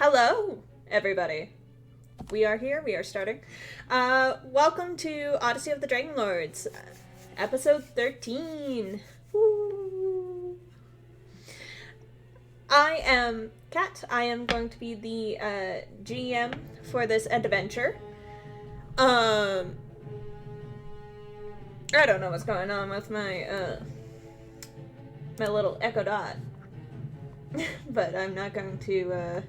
Hello, everybody. We are here. We are starting. Welcome to Odyssey of the Dragon Lords, episode 13. Woo. I am Kat. I am going to be the GM for this adventure. I don't know what's going on with my my little Echo Dot, but I'm not going to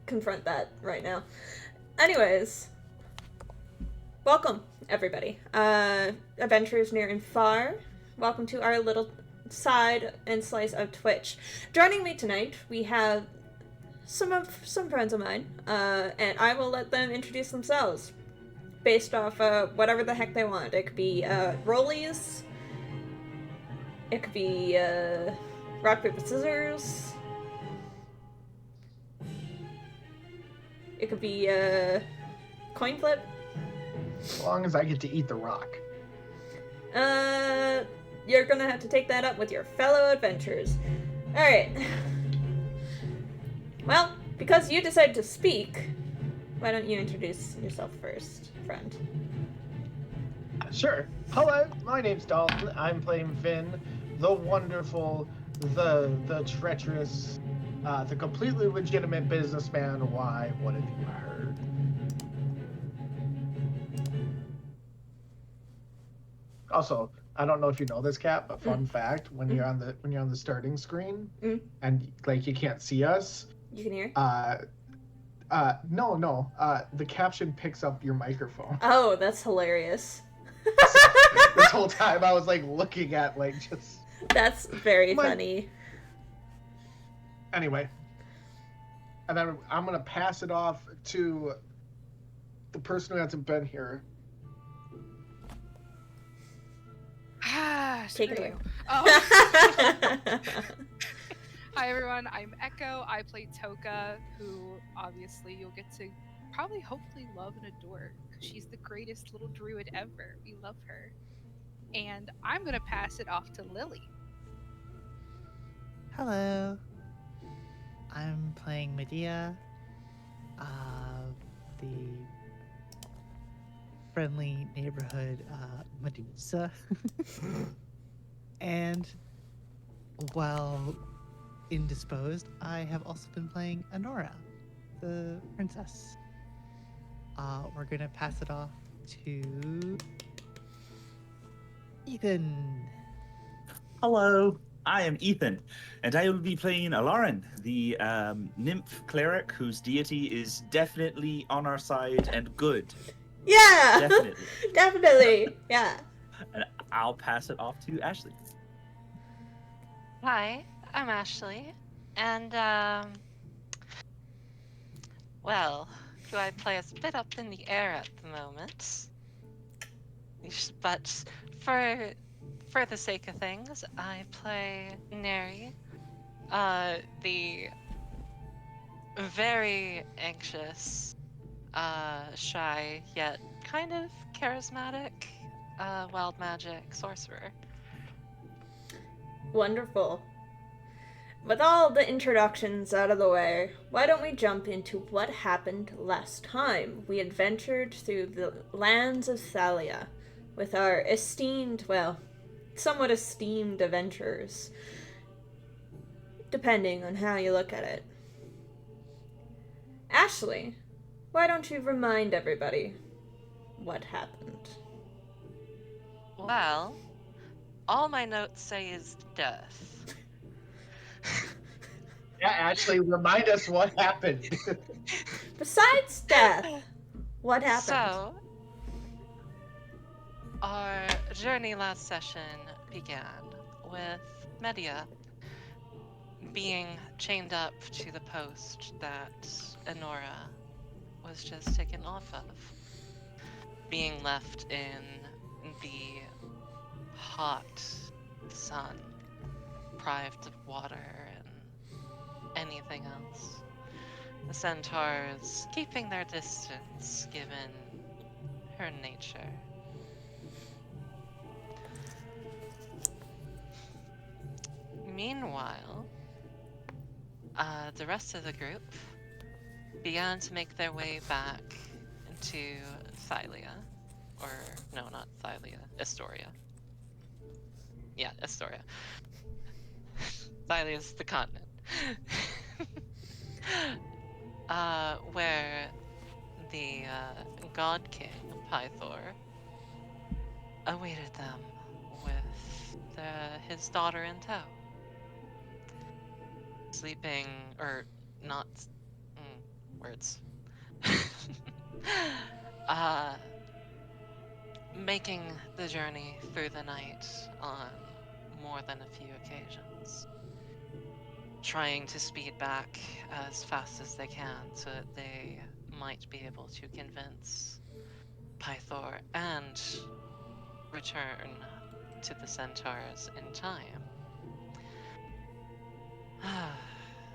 confront that right now. Anyways, welcome everybody. Adventurers near and far. Welcome to our little side and slice of Twitch. Joining me tonight, we have some friends of mine, and I will let them introduce themselves based off whatever the heck they want. It could be rollies. It could be rock paper scissors. It could be coin flip. As long as I get to eat the rock. You're gonna have to take that up with your fellow adventurers. Alright. Well, because you decided to speak, why don't you introduce yourself first, friend? Sure. Hello, my name's Dalton. I'm playing Vin, the wonderful, the treacherous, the completely legitimate businessman. Why? What have you heard? Also, I don't know if you know this, Kat, but fun fact: when you're on the starting screen and like you can't see us, you can hear. No. The caption picks up your microphone. Oh, that's hilarious. This whole time I was like looking at like just. That's very funny. Anyway, and then I'm gonna pass it off to the person who hasn't been here. Take it away. Oh. Hi everyone, I'm Echo. I play Toka, who obviously you'll get to probably hopefully love and adore because she's the greatest little druid ever. We love her. And I'm gonna pass it off to Lily. Hello. I'm playing Medea, the friendly neighborhood Medusa. And while indisposed, I have also been playing Honora, the princess. We're gonna pass it off to Ethan. Hello, I am Ethan, and I will be playing Alarin, the nymph cleric whose deity is definitely on our side and good. Yeah! Definitely. Definitely, yeah. And I'll pass it off to Ashley. Hi, I'm Ashley, and well, who I play is a bit up in the air at the moment. But for the sake of things, I play Neri, the very anxious, shy, yet kind of charismatic, wild magic sorcerer. Wonderful. With all the introductions out of the way, why don't we jump into what happened last time we adventured through the lands of Thalia with our esteemed, well, somewhat esteemed adventurers, depending on how you look at it. Ashley, why don't you remind everybody what happened? Well, all my notes say is death. Yeah, actually, remind us what happened. Besides death, what happened? So, our journey last session began with Medea being chained up to the post that Honora was just taken off of, being left in the hot sun, deprived of water and anything else. The centaurs keeping their distance given her nature. Meanwhile, the rest of the group began to make their way back into Thylia. Or, no, not Thylia, Astoria. Yeah, Astoria. Thylia's the continent. Where the God King, Pythor, awaited them with his daughter in tow. Sleeping, or not, words. uh, Making the journey through the night on more than a few occasions. Trying to speed back as fast as they can so that they might be able to convince Pythor and return to the centaurs in time.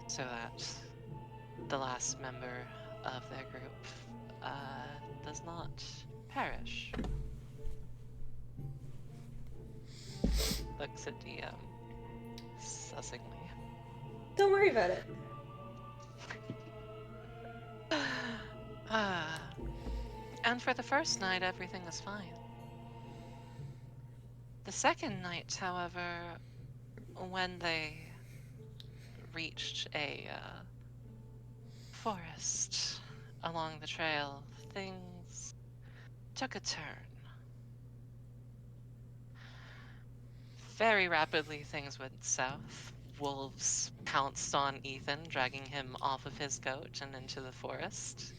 So that the last member of their group does not perish. Looks at DM sussingly. Don't worry about it. And for the first night, everything was fine. The second night, however, when they reached a forest along the trail, things took a turn. Very rapidly, things went south. Wolves pounced on Ethan, dragging him off of his goat and into the forest.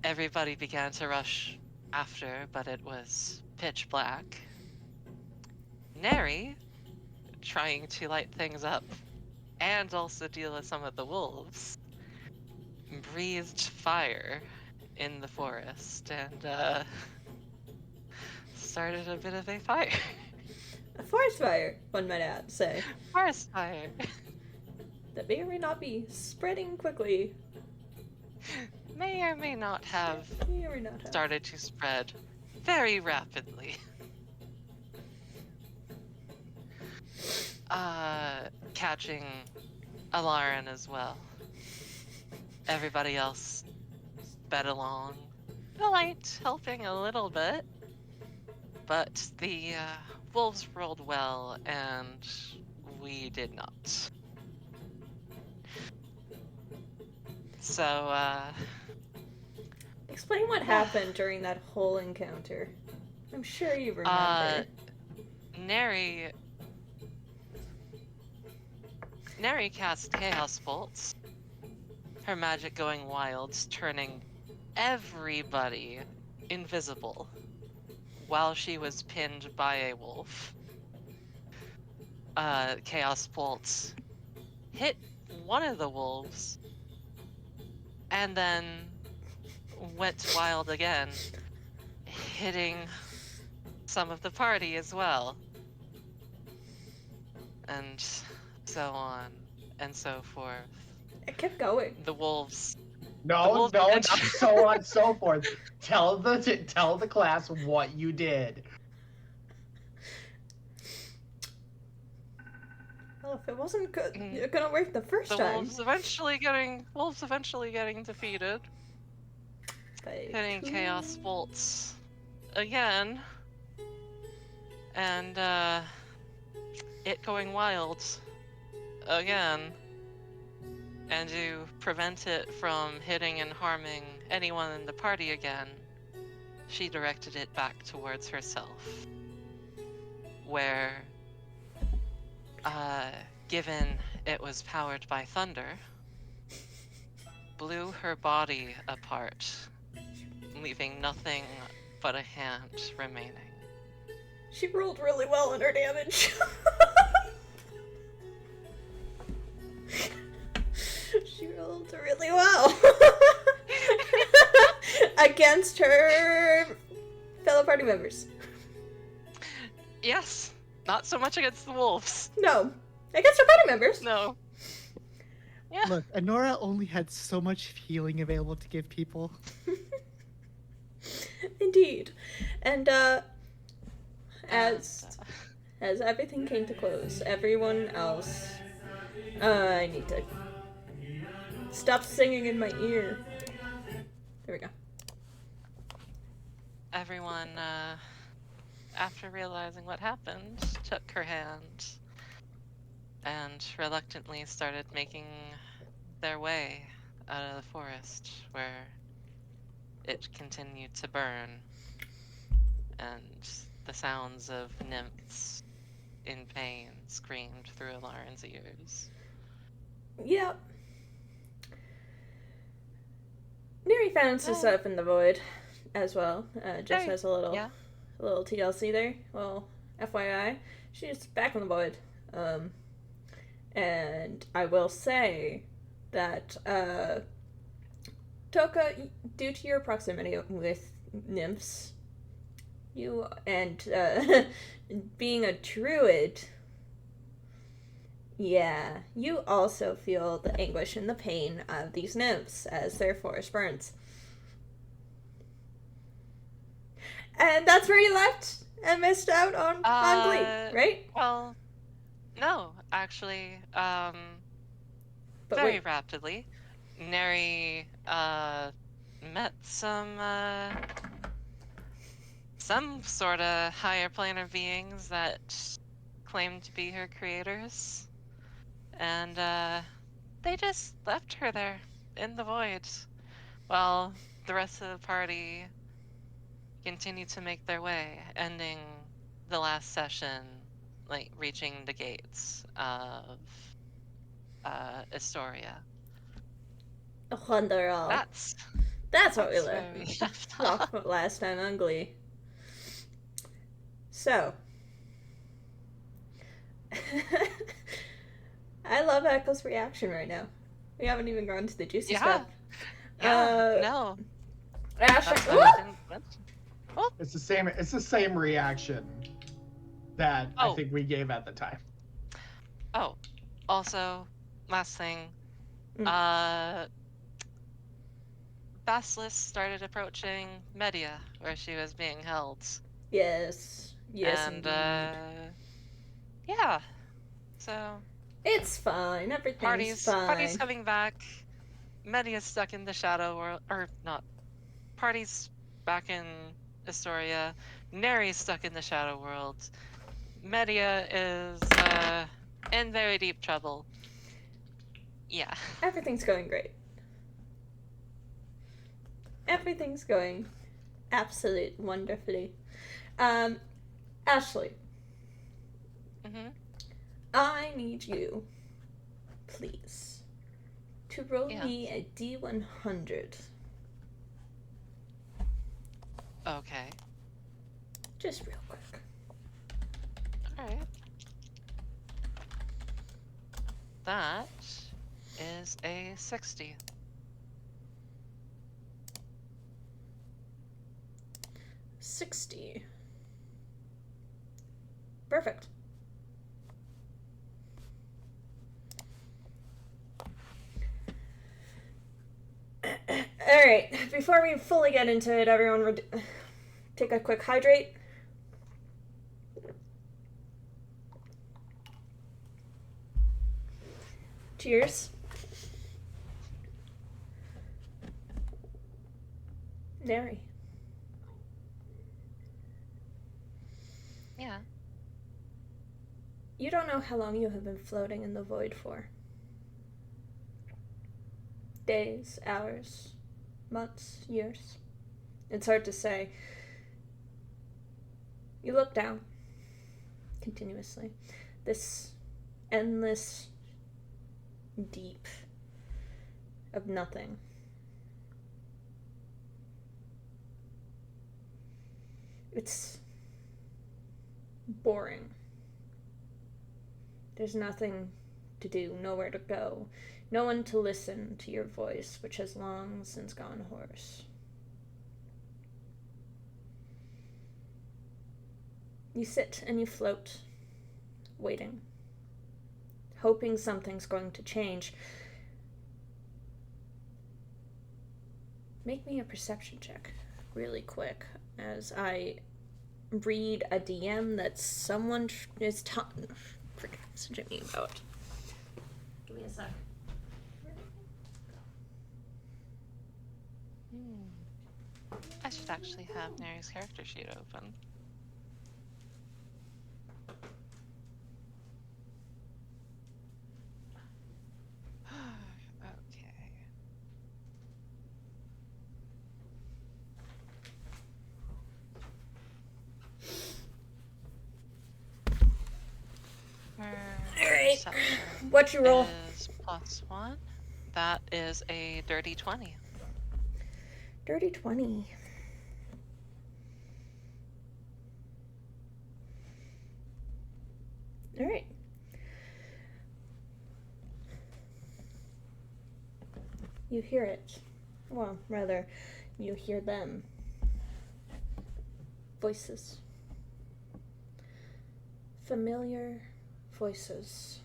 Everybody began to rush after, but it was pitch black. Neri, trying to light things up and also deal with some of the wolves, breathed fire in the forest and started a bit of a fire. A forest fire, one might add, say. Forest fire. That may or may not be spreading quickly. May or may not have May or may not have. started to spread very rapidly. Catching Alarin as well. Everybody else sped along. The light helping a little bit, but the wolves rolled well and we did not. So, Explain what happened during that whole encounter. I'm sure you remember. Neri cast Chaos Bolts, her magic going wild, turning everybody invisible while she was pinned by a wolf. Chaos Bolts hit one of the wolves and then went wild again, hitting some of the party as well. And so on and so forth. It kept going. The wolves. No, The wolves not so on and so forth. Tell the class what you did. Well, if it wasn't good, it couldn't work the first The time. wolves eventually getting defeated. Hitting Chaos Bolts again. And it going wild again. And to prevent it from hitting and harming anyone in the party again, she directed it back towards herself. Where, given it was powered by thunder, blew her body apart, leaving nothing but a hand remaining. She rolled really well on her damage. She rolled really well. Against her fellow party members. Yes, not so much against the wolves. No, against her party members. No. Yeah. Look, Anora only had so much healing available to give people. Indeed. And as everything came to close, everyone else I need to stop singing in my ear. There we go. Everyone, after realizing what happened, took her hand and reluctantly started making their way out of the forest, where it continued to burn, and the sounds of nymphs in pain screamed through Lauren's ears. Yep. Neri found herself in the void as well. Just as a little TLC there. Well, FYI, she's back in the void. And I will say that Toka, due to your proximity with nymphs, you and being a druid, yeah, you also feel the anguish and the pain of these nymphs as their forest burns. And that's where you left and missed out on Glee, right? Well, no, actually, But very wait. rapidly, Neri met some sort of higher planar beings that claimed to be her creators, and they just left her there in the void, while the rest of the party continued to make their way, ending the last session, like reaching the gates of Astoria. Wonderful. That's what we where we learned left off. last time on Glee. So, I love Echo's reaction right now. We haven't even gone to the juicy stuff. No. Ashley, That's what I didn't mention. It's the same reaction that I think we gave at the time. Oh, also, last thing. Basilisk started approaching Media, where she was being held. Yes, And, indeed. yeah. So... It's fine. Everything's fine. Party's coming back. Media's stuck in the shadow world. Or, not. Party's back in Astoria. Neri's stuck in the shadow world. Media is, in very deep trouble. Yeah. Everything's going great. Everything's going absolutely wonderfully. Ashley. Mm-hmm. I need you, please, to roll me a D100. Okay. Just real quick. Alright. That is a 60. 60. Perfect. Alright, before we fully get into it, everyone take a quick hydrate. Cheers. Neri. Yeah. You don't know how long you have been floating in the void for. Days, hours, months, years. It's hard to say. You look down continuously. This endless deep of nothing. It's boring. There's nothing to do, nowhere to go, no one to listen to your voice, which has long since gone hoarse. You sit and you float, waiting, hoping something's going to change. Make me a perception check, really quick, as I read a DM that someone is messaging me about. sec. I should actually have Mary's character sheet open. Okay. Alright. Perception What's your roll? is +1. That is a dirty 20. Dirty 20. Alright. You hear it. Well, rather, you hear them. Voices. Familiar voices.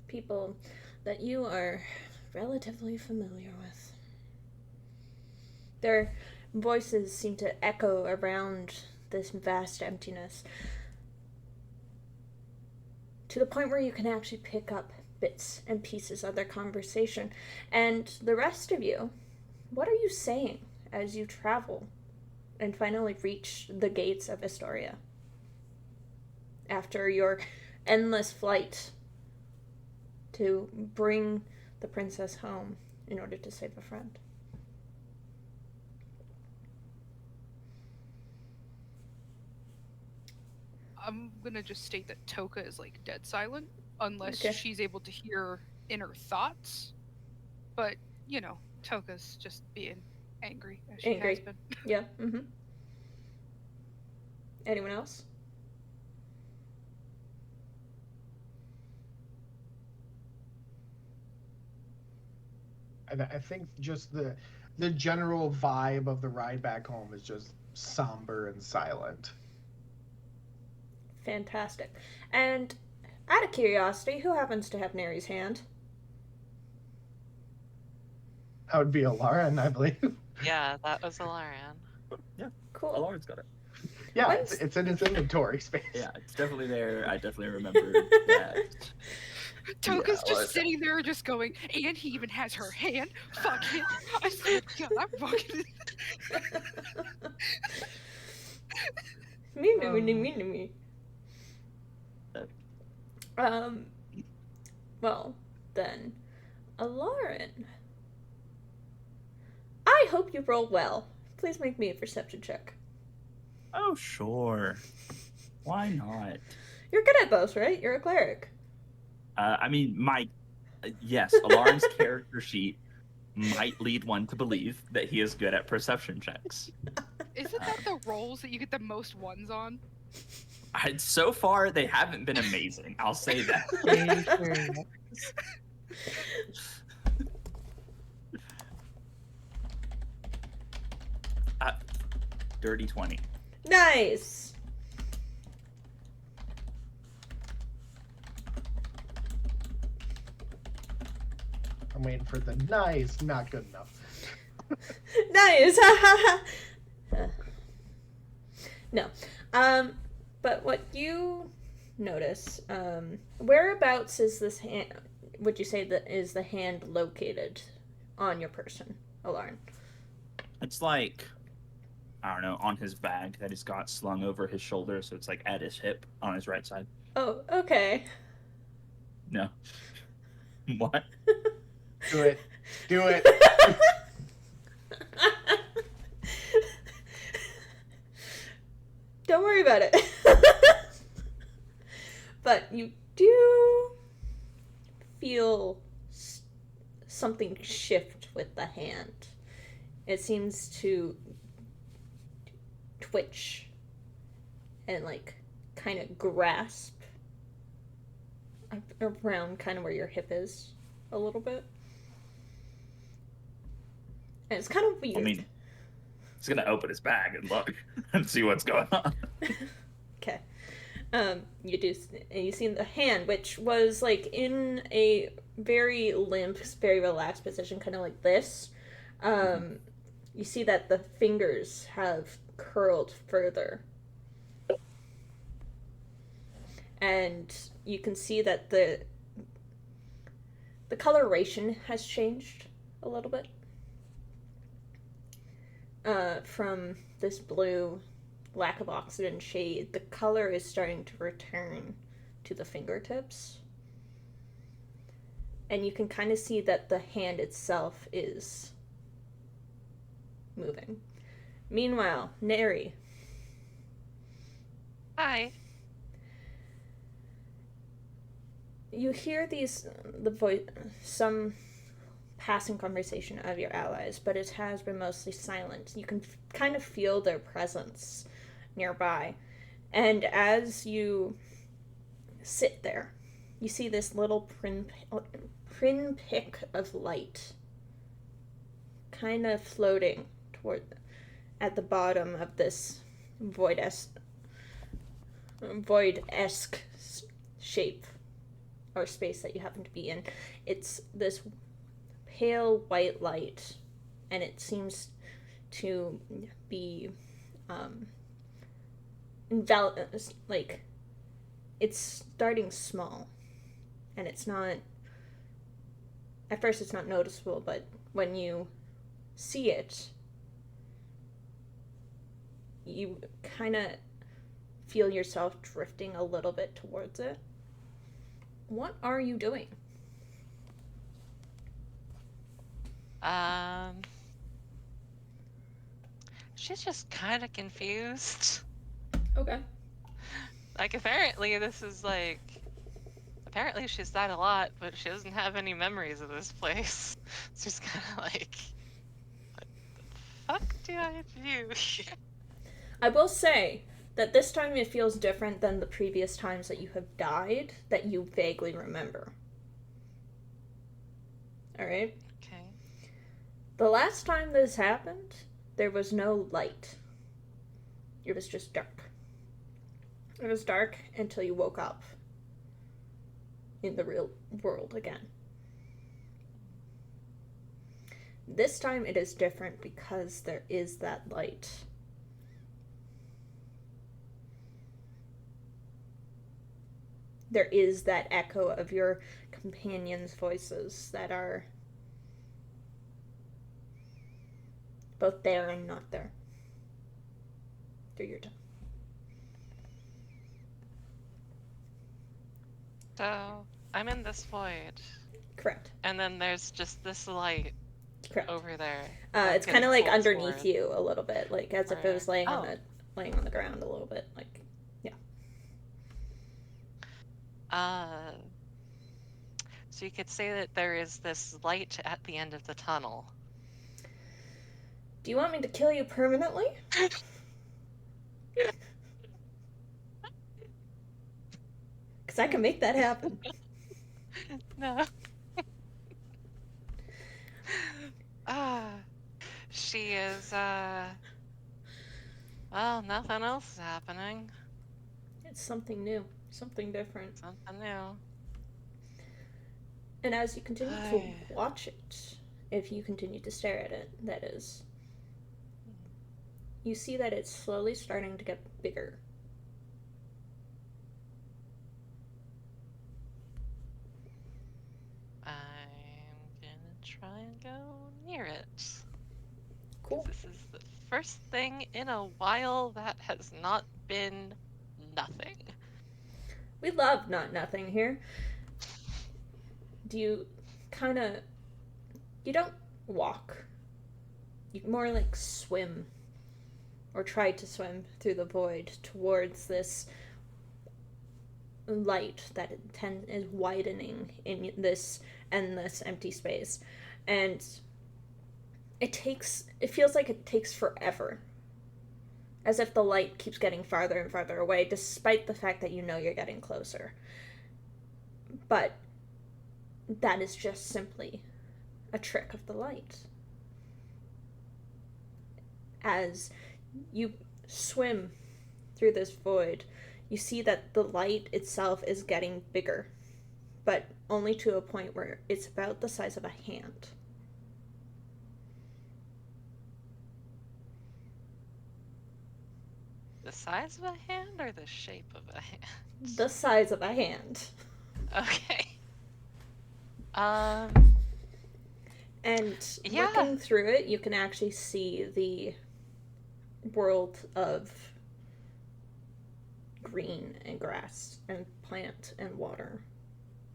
People that you are relatively familiar with. Their voices seem to echo around this vast emptiness to the point where you can actually pick up bits and pieces of their conversation. And the rest of you, what are you saying as you travel and finally reach the gates of Astoria? After your endless flight to bring the princess home in order to save a friend. I'm gonna just state that Toka is like dead silent unless Okay. she's able to hear inner thoughts. But you know, Toka's just being angry as she Angry. has been. Yeah. Mm-hmm. Anyone else? And I think just the general vibe of the ride back home is just somber and silent. Fantastic. And out of curiosity, who happens to have Neri's hand? That would be Alarin, I believe. Yeah, that was Alarian. Yeah, Cool. Alarin's got it. Yeah, When's- it's in his inventory space. Yeah, it's definitely there. I definitely remember that. Toka's well, just sitting there, just going, and he even has her hand. Fuck it. I said, God, I'm fucking. Me. Well, then, Alarin. I hope you roll well. Please make me a perception check. Oh, sure. Why not? You're good at those, right? You're a cleric. I mean, yes, Alarin's character sheet might lead one to believe that he is good at perception checks. Isn't that the rolls that you get the most ones on? So far, they haven't been amazing. I'll say that. Dirty 20. Nice. I'm waiting for the nice, not good enough. Nice. No. But what you notice, whereabouts is this hand? Would you say that is the hand located on your person, Alarin? It's like, I don't know, on his bag that he's got slung over his shoulder, so it's like at his hip on his right side. Oh, okay. No. What? Do it. Do it. Don't worry about it. But you do feel something shift with the hand. It seems to twitch and like kind of grasp around kind of where your hip is a little bit. And it's kind of weird. I mean, he's gonna open his bag and look and see what's going on. Okay. You see the hand, which was like in a very limp, very relaxed position, kind of like this. You see that the fingers have curled further. and you can see that the coloration has changed a little bit. From this blue lack of oxygen shade, the color is starting to return to the fingertips. And you can kind of see that the hand itself is moving. Meanwhile, Neri. Hi. You hear some passing conversation of your allies, but it has been mostly silent. You can kind of feel their presence nearby. And as you sit there, you see this little pinprick of light kind of floating at the bottom of this void-esque shape or space that you happen to be in. It's this pale white light, and it seems to be like it's starting small, and it's not at first it's not noticeable, but when you see it, you kind of feel yourself drifting a little bit towards it. What are you doing? She's just kind of confused. Okay. Like, apparently she's died a lot, but she doesn't have any memories of this place. She's kind of like, what the fuck do I do here? I will say that this time it feels different than the previous times that you have died that you vaguely remember. Alright? Okay. The last time this happened, there was no light. It was just dark. It was dark until you woke up in the real world again. This time it is different because there is that light. There is that echo of your companions' voices that are both there and not there through your time. So, I'm in this void. Correct. And then there's just this light Correct. over there. It's kind of like pulled underneath toward. you a little bit, like as if it was laying Oh. laying on the ground a little bit, like. So you could say that there is this light at the end of the tunnel. Do you want me to kill you permanently? Because I can make that happen. No. She is, well, nothing else is happening. It's something new, something different. Something new. And as you continue to watch it, if you continue to stare at it, that is, you see that it's slowly starting to get bigger. I'm gonna try and go near it. Cool. This is the first thing in a while that has not been nothing. We love not nothing here. Do you you don't walk. You more like swim or try to swim through the void towards this light that is widening in this endless empty space. And it feels like it takes forever. As if the light keeps getting farther and farther away, despite the fact that you know you're getting closer. But that is just simply a trick of the light. As you swim through this void, you see that the light itself is getting bigger, but only to a point where it's about the size of a hand. The size of a hand or the shape of a hand? The size of a hand. Okay. And Yeah. looking through it, you can actually see the world of green and grass and plant and water,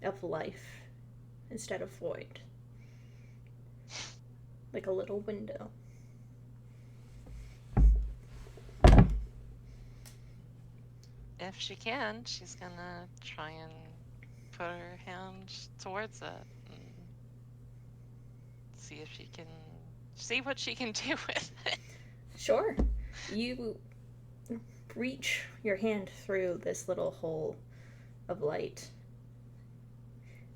of life instead of void. Like a little window. If she can, she's gonna try and put her hand towards it and see if she can see what she can do with it. Sure. You reach your hand through this little hole of light.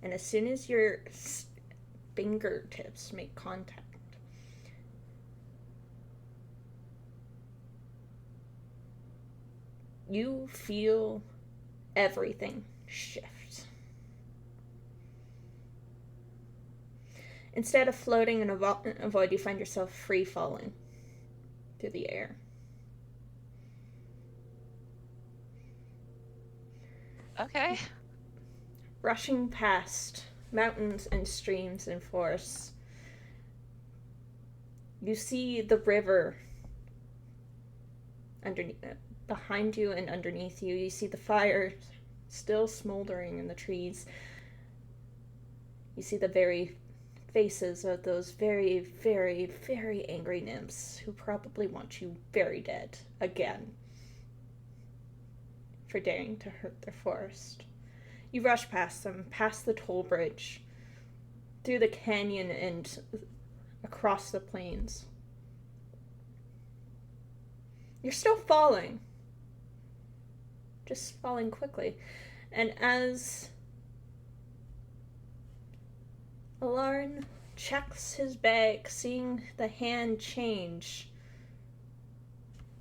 And as soon as your fingertips make contact, you feel everything shift. Instead of floating in a void, you find yourself free falling through the air. Okay. Rushing past mountains and streams and forests, you see the river behind you and underneath you. You see the fire still smoldering in the trees. You see the very faces of those very, very, very angry nymphs who probably want you very dead again for daring to hurt their forest. You rush past them, past the toll bridge, through the canyon and across the plains. You're still falling. Just falling quickly. And as Alarin checks his bag, seeing the hand change,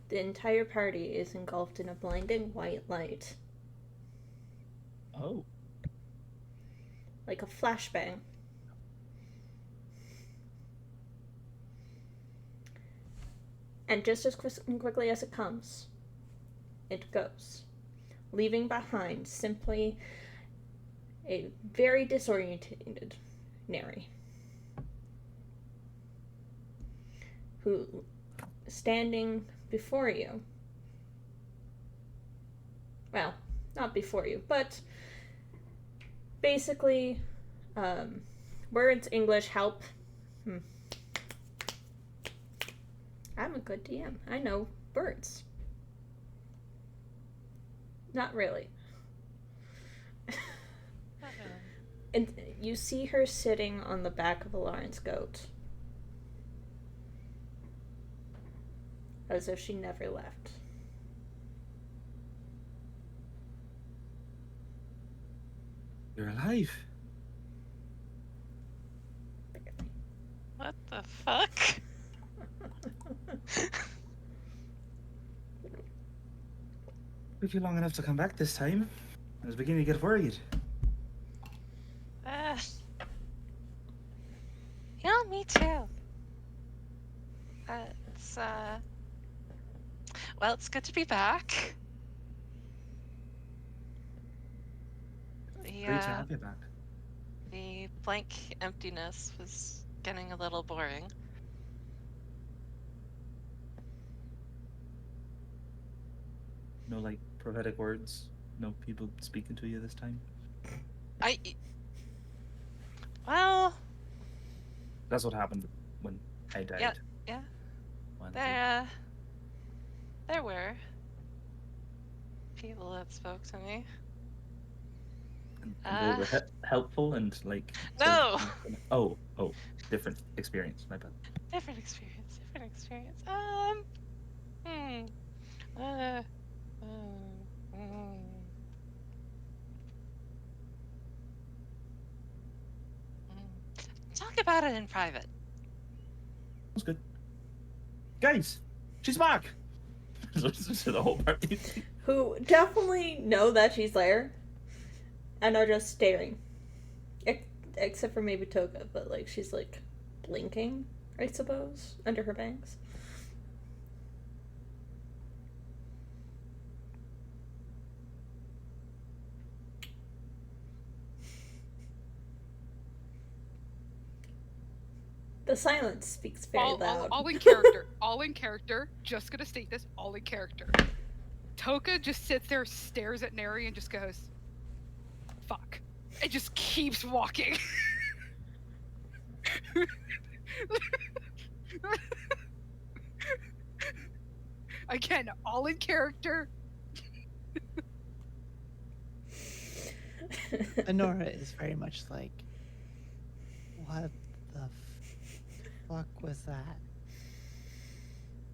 the entire party is engulfed in a blinding white light. Oh. Like a flashbang. And just as quickly as it comes, it goes, leaving behind simply a very disoriented Neri, who, standing before you, well, not before you, but basically, words English help. I'm a good DM. I know words. Not really. And you see her sitting on the back of Alarin's goat, as if she never left. You're alive. What the fuck? Took you long enough to come back this time. I was beginning to get worried. Yeah, me too. Well, it's good to be back. Great to have you back. The blank emptiness was getting a little boring. No, like, prophetic words? No people speaking to you this time? Well... That's what happened when I died. Yeah. One There were people that spoke to me. and they were helpful and, like... No! Oh, different experience, my bad. Different experience. Talk about it in private. That's good. Guys, she's back! Listen to the whole party. Who definitely know that she's there and are just staring. Except for maybe Toga, but like she's like blinking, I suppose, under her bangs. The silence speaks very loud. All in character. All in character. Just gonna state this. All in character. Toka just sits there, stares at Neri, and just goes, "Fuck," and just keeps walking. Again, all in character. Honora is very much like, what the fuck was that?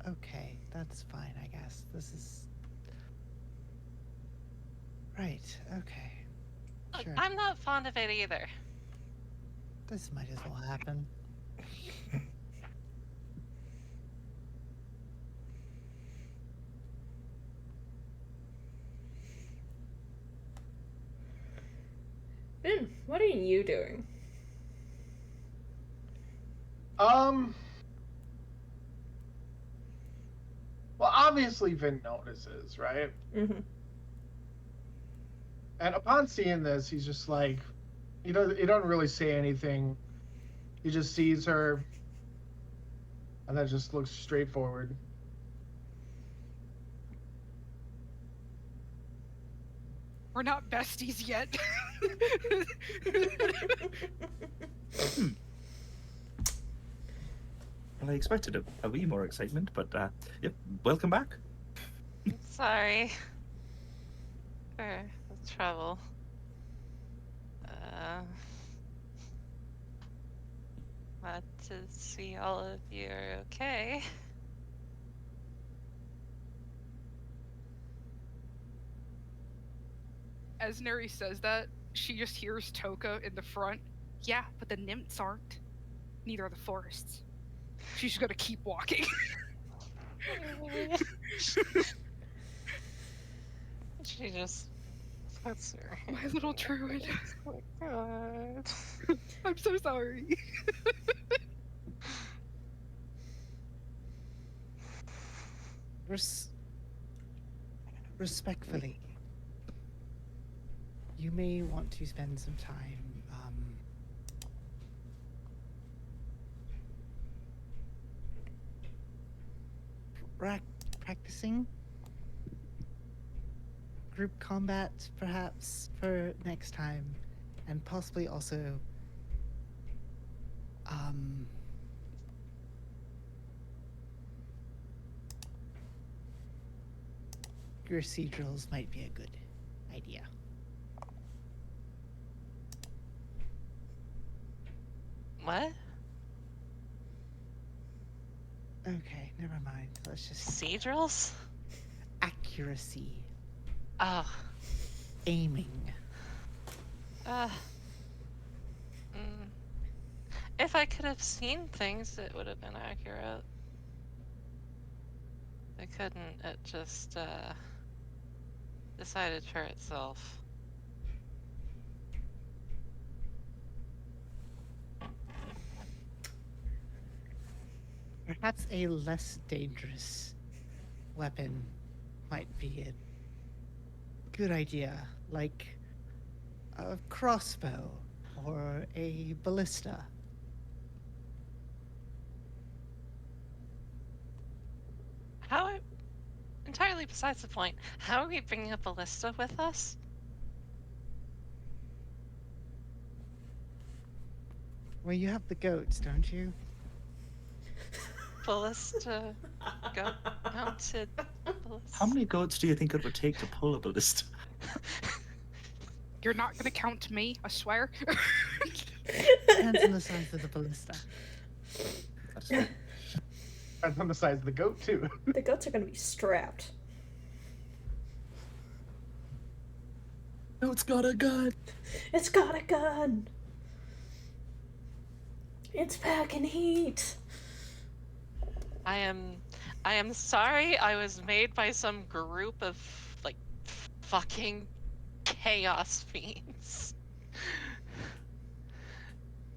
Okay, that's fine, I guess. This is... Right, okay. Look, Sure. I'm not fond of it either. This might as well happen. Vin, what are you doing? Well, obviously Vin notices, right? Mm-hmm. And upon seeing this, he's just like, he don't really say anything. He just sees her, and then just looks straight forward. We're not besties yet. Well, I expected a wee more excitement, but yep, welcome back. Sorry for the trouble. Glad to see all of you are okay. As Neri says that, she just hears Toka in the front. Yeah, but the nymphs aren't. Neither are the forests. She's just gonna keep walking. She just puts her hand. My little druid. Oh my god. I'm so sorry. Respectfully, you may want to spend some time practicing group combat, perhaps, for next time, and possibly also procedurals might be a good idea. What? Okay, never mind. Let's just... Procedurals? Accuracy. Oh. Aiming. If I could have seen things, it would have been accurate. I couldn't. It just, decided for itself. Perhaps a less dangerous weapon might be a good idea, like a crossbow or a ballista. Entirely besides the point. How are we bringing a ballista with us? Well, you have the goats, don't you? Ballista? Goat mounted ballista? How many goats do you think it would take to pull a ballista? You're not gonna count me, I swear. Depends on the size of the ballista. That's fine. Depends on the size of the goat, too. The goats are gonna be strapped. No, it's got a gun. It's got a gun. It's packing heat. I am sorry I was made by some group of, like, fucking chaos fiends.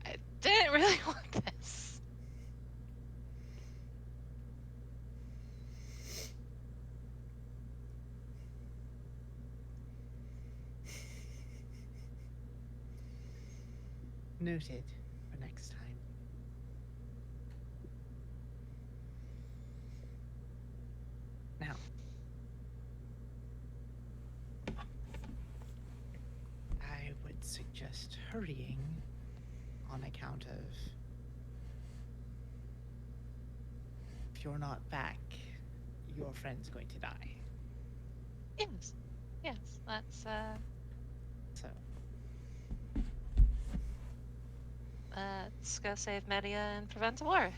I didn't really want this. Noted for next time. suggest hurrying on account of if you're not back, your friend's going to die. Yes. Yes, that's So, let's go save Media and prevent a war.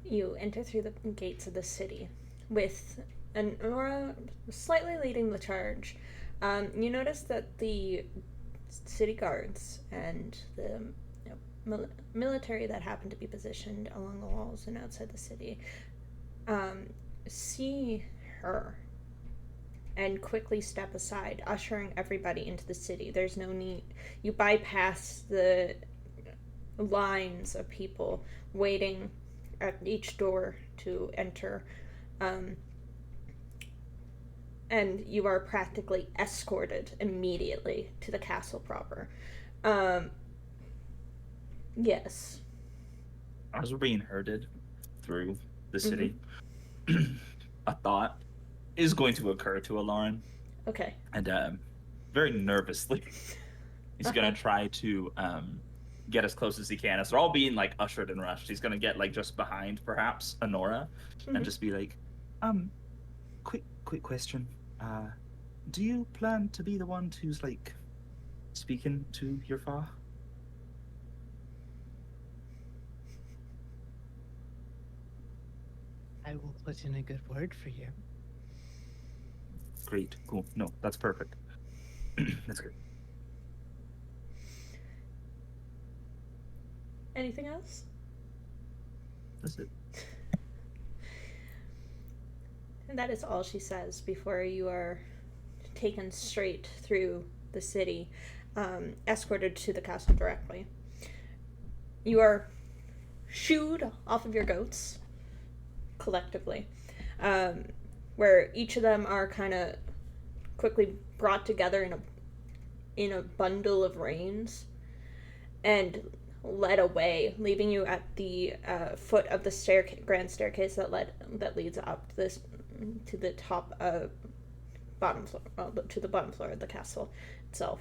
You enter through the gates of the city with Nora slightly leading the charge. You notice that the city guards and the military that happen to be positioned along the walls and outside the city see her and quickly step aside, ushering everybody into the city. There's no need. You bypass the lines of people waiting at each door to enter, and you are practically escorted immediately to the castle proper. Yes. As we're being herded through the city, a thought is going to occur to Lauren, Okay. and very nervously, he's gonna try to get as close as he can. As they're all being like ushered and rushed, he's gonna get like just behind perhaps Honora, and just be like, quick question. Do you plan to be the one who's like speaking to your fa? I will put in a good word for you. Great, cool. No, that's perfect. That's good. Anything else? That's it. And that is all she says before you are taken straight through the city, escorted to the castle directly. You are shooed off of your goats, collectively, where each of them are kind of quickly brought together in a bundle of reins and led away, leaving you at the foot of the grand staircase that leads up to the top bottom floor, to the bottom floor of the castle itself.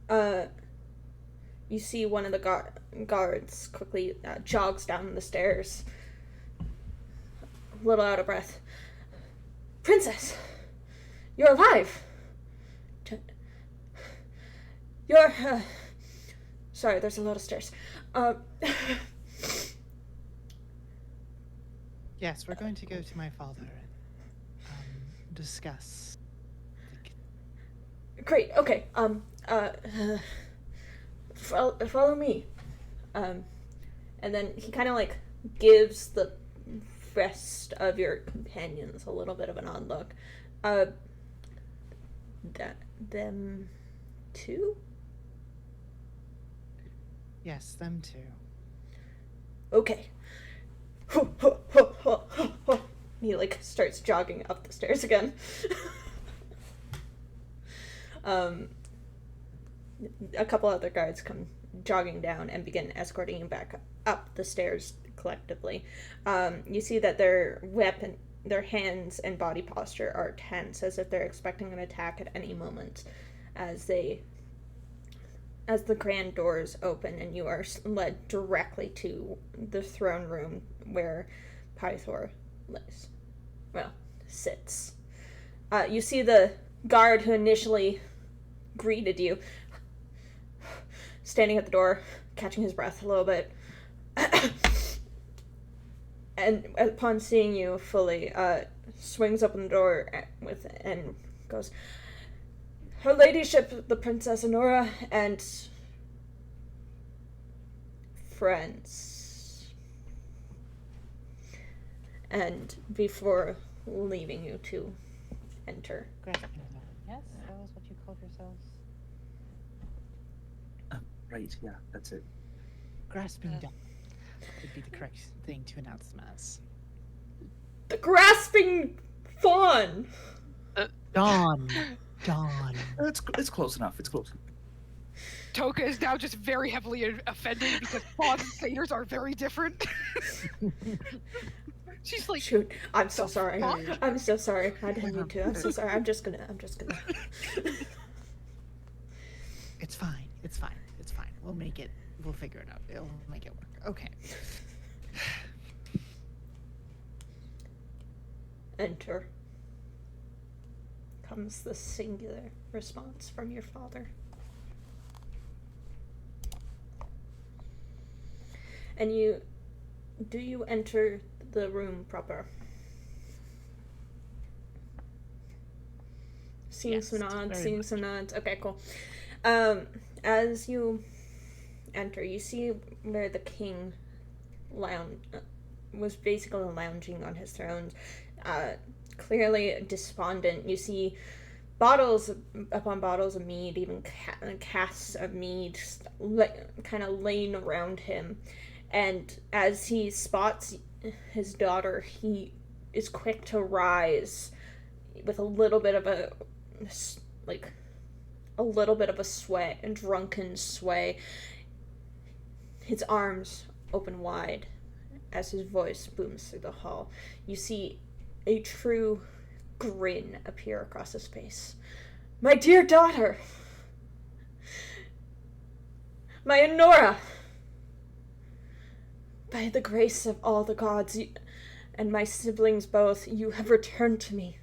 You see one of the guards quickly jogs down the stairs, a little out of breath. Princess, you're alive. You're sorry, there's a lot of stairs. Yes, we're going to go to my father and discuss. Great. Okay. Follow me. And then he kind of like gives the rest of your companions a little bit of an odd look. Them too? Yes, them too. Okay. He like starts jogging up the stairs again. A couple other guards come jogging down and begin escorting him back up the stairs collectively. You see that their hands and body posture are tense, as if they're expecting an attack at any moment, as the grand doors open and you are led directly to the throne room where Pythor sits. You see the guard who initially greeted you standing at the door, catching his breath a little bit. And upon seeing you fully, swings open the door and goes, Her Ladyship, the Princess Honora, and friends. And before leaving you to enter. Grasping down. Yes, that was what you called yourselves. Right, yeah, that's it. Grasping down would be the correct thing to announce them as. The Grasping Fawn! Dawn. It's close enough. It's close. Toka is now just very heavily offended because fawns and satyrs are very different. She's like, Shoot, I'm so sorry. fuck? I'm so sorry. I didn't mean to. I'm so sorry. I'm just gonna. It's fine. It's fine. It's fine. We'll make it. We'll figure it out. It'll make it work. Okay. Enter. Comes the singular response from your father. And do you enter the room proper? Seeing Yes, some nods, very seeing much. some nods. Okay, cool. As you enter, you see where the king was basically lounging on his throne, clearly despondent. You see bottles upon bottles of mead, even casks of mead, kind of laying around him. And as he spots his daughter, he is quick to rise with a little bit of a sway, a drunken sway. His arms open wide as his voice booms through the hall. You see a true grin appear across his face. My dear daughter! My Honora! By the grace of all the gods, and my siblings both, you have returned to me.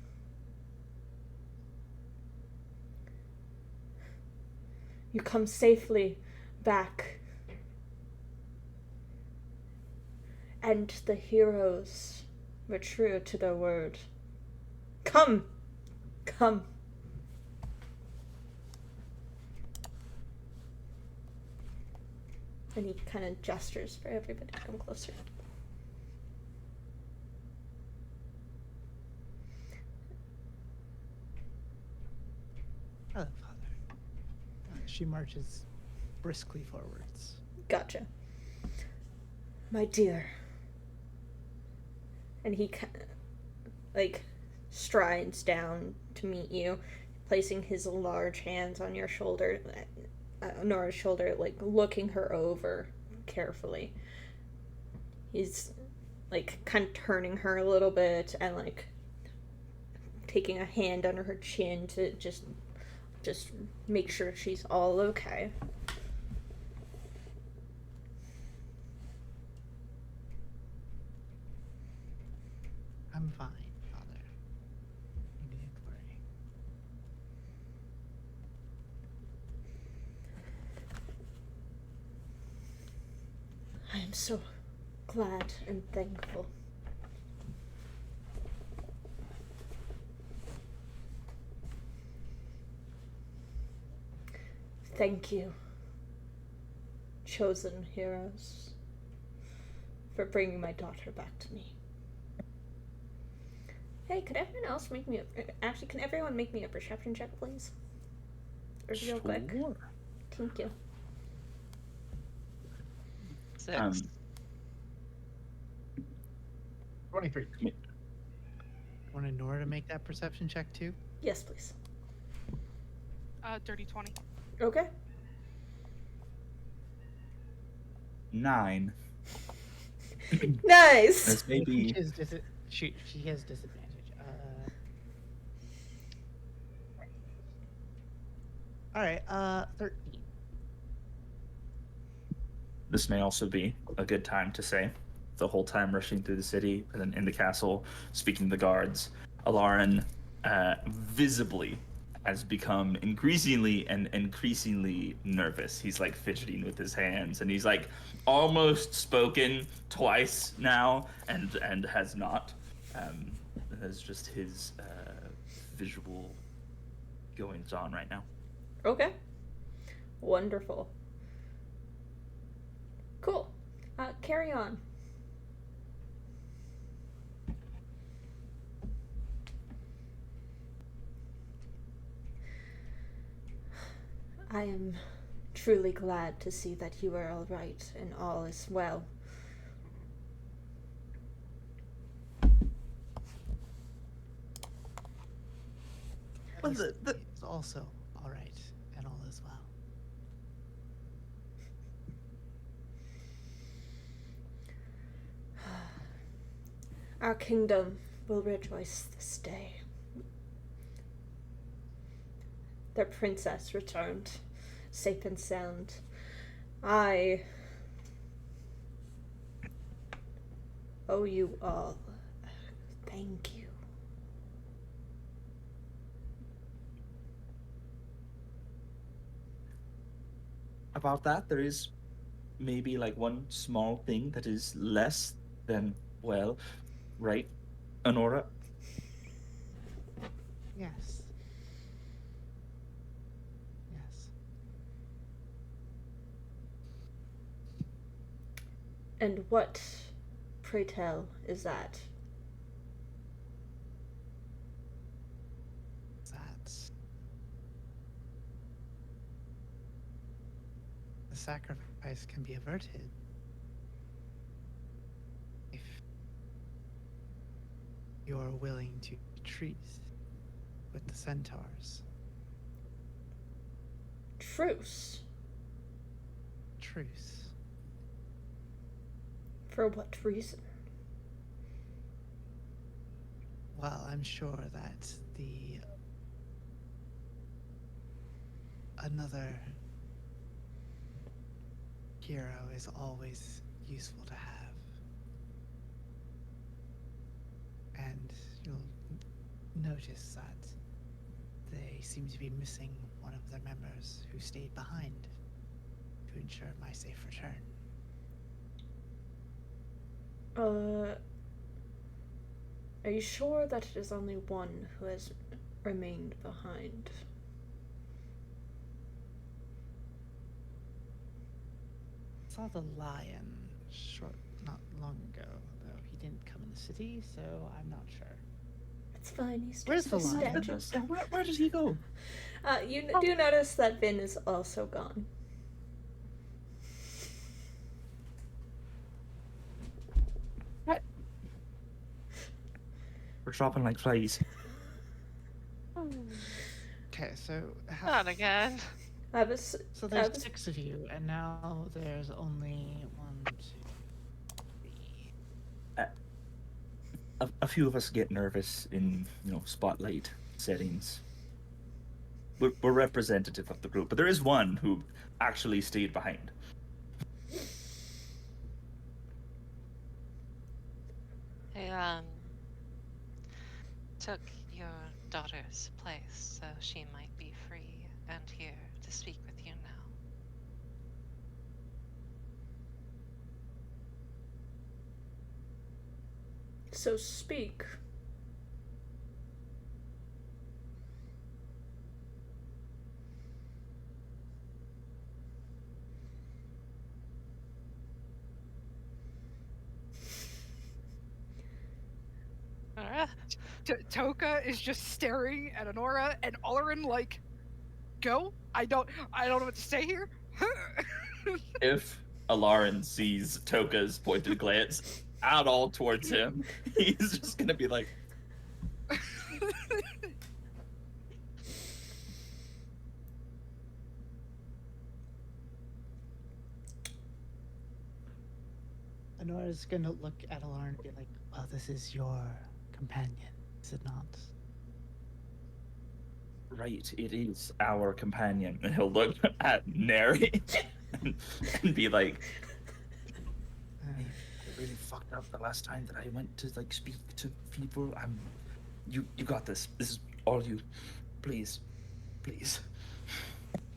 You come safely back. And the heroes were true to their word. Come! Come. And he kind of gestures for everybody to come closer. Oh, Father. She marches briskly forwards. Gotcha. My dear. And he strides down to meet you, placing his large hands on your shoulder, Nora's shoulder, looking her over carefully. He's kind of turning her a little bit and taking a hand under her chin to just make sure she's all okay. I'm fine, Father. You needn't worry. I am so glad and thankful. Thank you, chosen heroes, for bringing my daughter back to me. Hey, could everyone else can everyone make me a perception check, please? Real quick. Sure. Thank you. 6. 23. Want Nora to make that perception check too? Yes, please. Dirty 20. Okay. 9. Nice! This may be. She has disadvantage. All right. 13. This may also be a good time to say, the whole time rushing through the city and then in the castle, speaking to the guards, Alarin visibly has become increasingly nervous. He's fidgeting with his hands, and he's almost spoken twice now, and has not. That's just his visual goings on right now. Okay. Wonderful. Cool. Carry on. I am truly glad to see that you are all right and all is well. Well, it's also all right and all is well. Our kingdom will rejoice this day. Their princess returned, safe and sound. I owe you all. Thank you. About that, there is maybe like one small thing that is less than well, right, Honora? Yes. Yes. And what, pray tell, is that? That's the sacrifice can be averted if you're willing to treat with the centaurs. Truce. Truce. For what reason? Well, I'm sure that the another hero is always useful to have. And you'll notice that they seem to be missing one of their members who stayed behind to ensure my safe return. Are you sure that it is only one who has remained behind? Saw the lion not long ago, though he didn't come in the city, so I'm not sure. It's fine, he's Where's just a the lion? statue. Where does he go? You do notice that Vin is also gone. We're dropping like flies. Okay, so Not again. I was. so I there's was 6 of you, and now there's only 1, 2, 3. A few of us get nervous in, spotlight settings. We're representative of the group, but there is one who actually stayed behind. I took your daughter's place, so she might be free and here to speak with you now. So speak. Alright. Toka is just staring at Honora and Olerin like, go? I don't know what to say here. If Alarin sees Toka's pointed glance at all towards him, he's just gonna be like, Honora's gonna look at Alarn and be like, well, this is your companion, is it not? right, it is our companion. And he'll look at Neri and be like, I really fucked up the last time that I went to speak to people. You got this. This is all you. Please.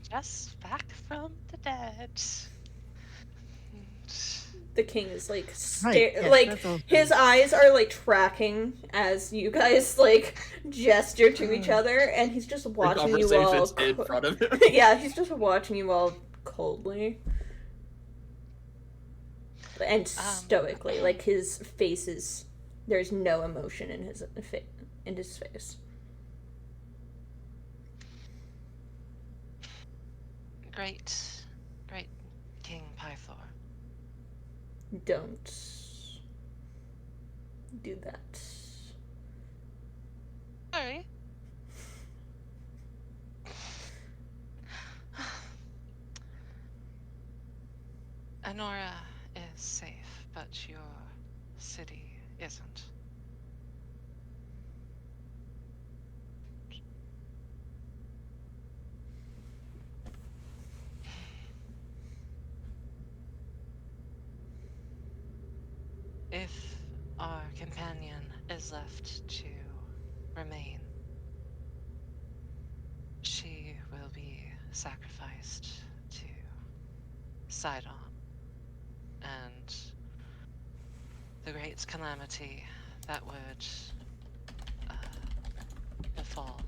Just back from the dead. The king is like Right, yes, like that's all his good. eyes are like tracking as you guys like gesture to each other, and he's just The watching you all. conversation's in front of him. Yeah, he's just watching you all coldly and stoically. Like his face is there's no emotion in his face. Great King Pythor. Don't do that. Sorry. Honora is safe, but your city isn't. If our companion is left to remain, she will be sacrificed to Sidon and the great calamity that would befall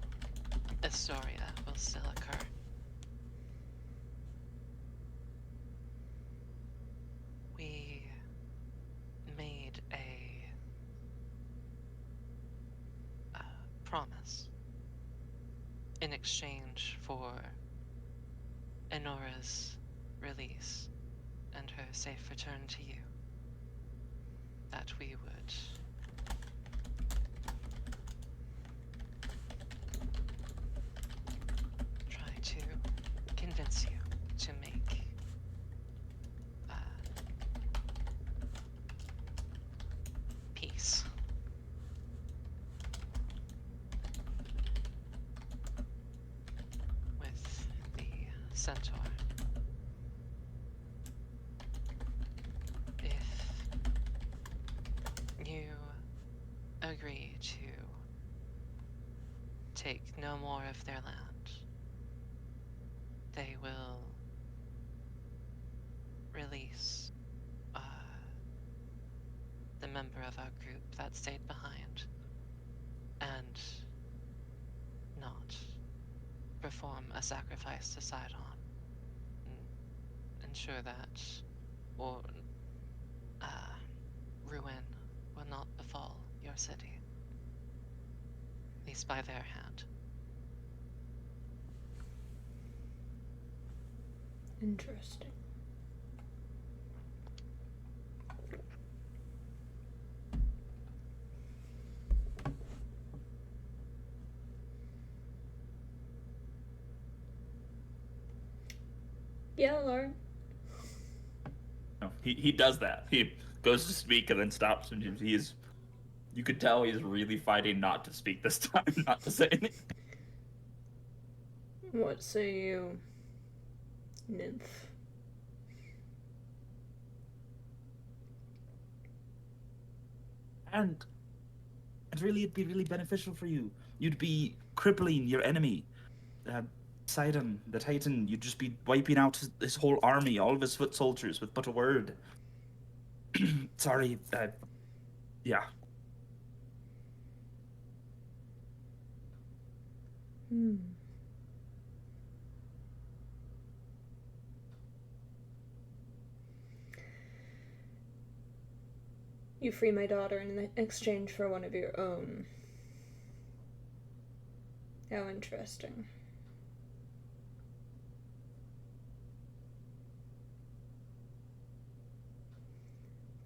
Astoria will still occur. We made a promise in exchange for Enora's release and her safe return to you, that we would try to convince you to make peace. With the centaur. If you agree to take no more of their land, they will release the member of our group that stayed behind and not perform a sacrifice to Sidon. Ensure that or ruin will not befall your city, at least by their hand. Interesting. Yeah, Lauren. No, he does that. He goes to speak and then stops, and you could tell he's really fighting not to speak this time, not to say anything. What say you, nymph? And really, it'd be really beneficial for you. You'd be crippling your enemy. Sidon, the Titan, you'd just be wiping out his whole army, all of his foot soldiers, with but a word. Sorry, yeah. You free my daughter in exchange for one of your own. How interesting.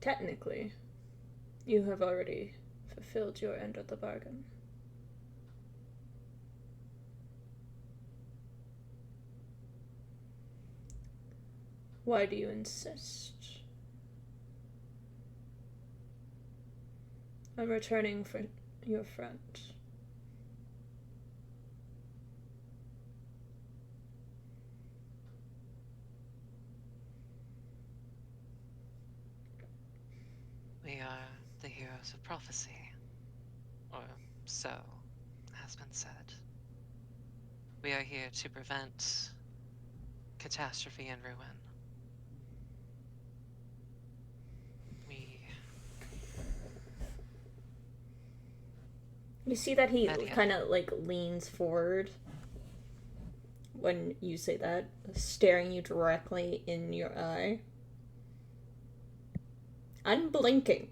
Technically, you have already fulfilled your end of the bargain. Why do you insist on returning for your friend? We are the heroes of prophecy, or so has been said. We are here to prevent catastrophe and ruin. You see that he Lydia. kind of like leans forward when you say that, staring you directly in your eye. Unblinking.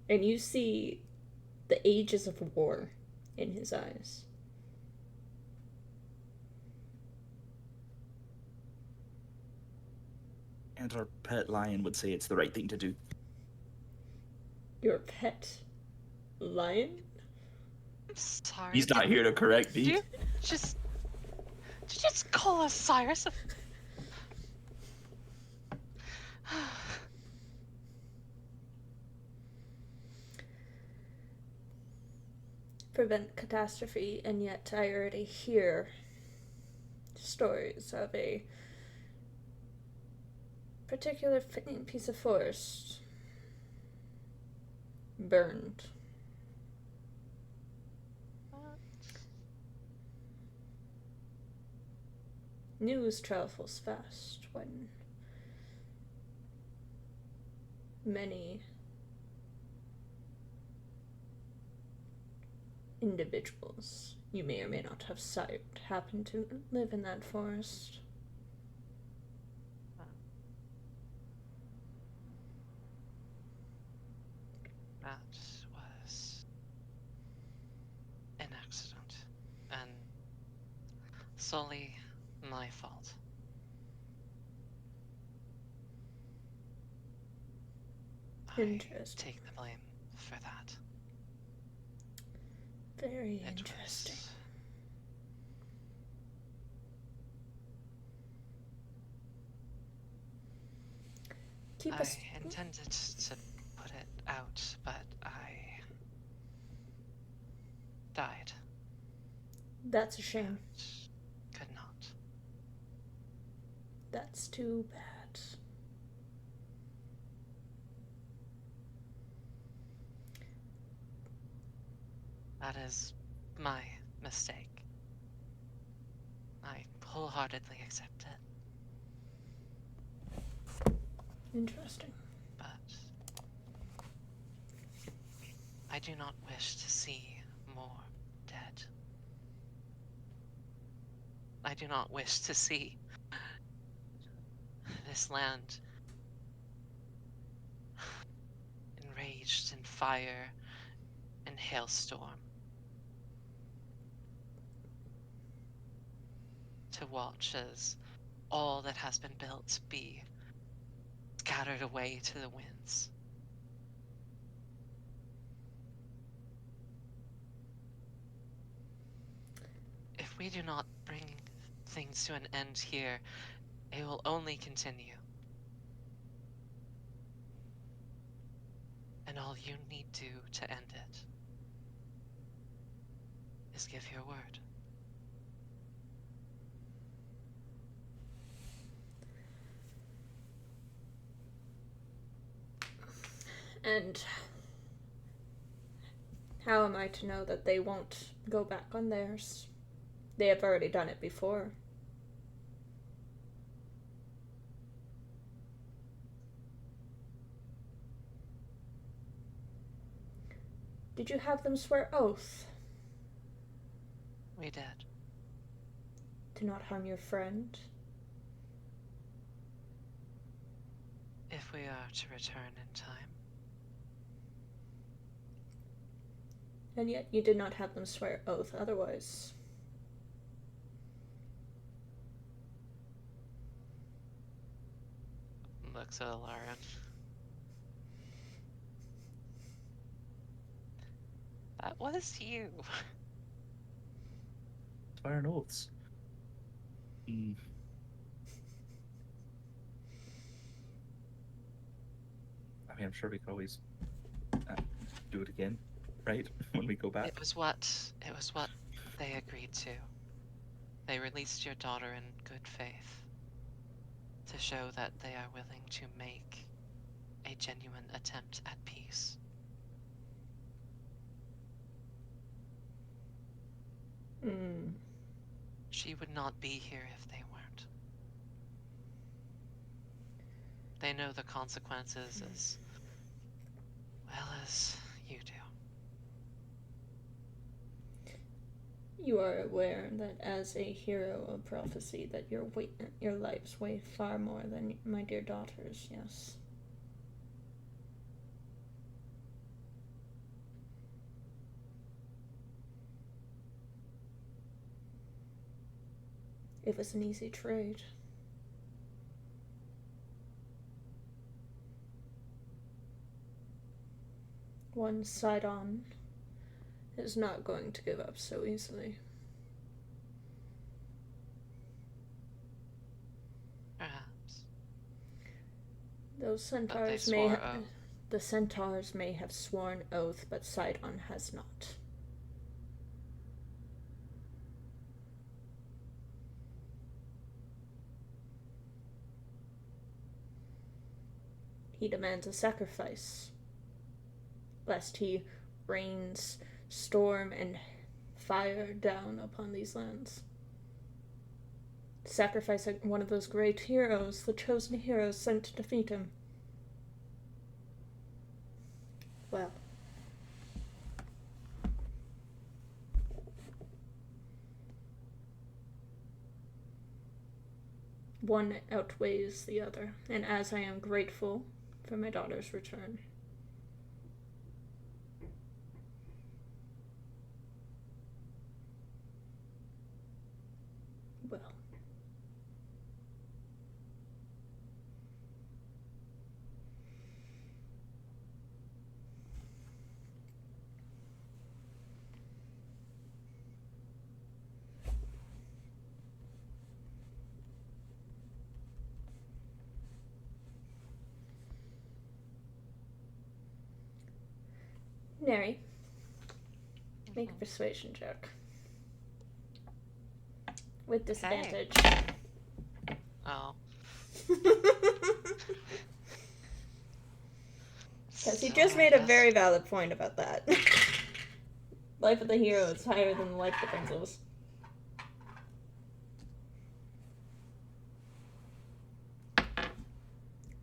And you see the ages of war in his eyes. And our pet lion would say it's the right thing to do. Your pet lion? I'm sorry. He's not here to correct me. Did you just call us Cyrus? Prevent catastrophe, and yet I already hear stories of a particular piece of forest burned. What? News travels fast when many individuals you may or may not have sight happen to live in that forest. That was an accident, and solely my fault. I Interesting. take the blame for that. Very It interesting. was Keep I us. intended to put it out, but I died. That's a shame. And could not. That's too bad. That is my mistake. I wholeheartedly accept it, Interesting. but I do not wish to see more dead. I do not wish to see this land enraged in fire and hailstorm. To watch as all that has been built be scattered away to the winds. If we do not bring things to an end here, it will only continue. And all you need to end it is give your word. And how am I to know that they won't go back on theirs? They have already done it before. Did you have them swear oath We did. to not harm your friend? If we are to return in time. And yet you did not have them swear oath otherwise. Looks at Alarian. That was you. Swearing oaths. I mean, I'm sure we could always do it again, right? When we go back. It was what they agreed to. They released your daughter in good faith to show that they are willing to make a genuine attempt at peace. She would not be here if they weren't. They know the consequences as well as you do. You are aware that as a hero of prophecy that your lives weigh far more than my dear daughter's, yes. It was an easy trade. One Sidon is not going to give up so easily. Perhaps. Those centaurs the centaurs may have sworn oath, but Sidon has not. he demands a sacrifice, lest he rains storm and fire down upon these lands. Sacrifice one of those great heroes, the chosen heroes sent to defeat him. Well, one outweighs the other, and as I am grateful for my daughter's return, well, Neri, make a persuasion check. With disadvantage. Oh. Because he So just I made a guess- very valid point about that. Life of the hero is higher than the life of the princess.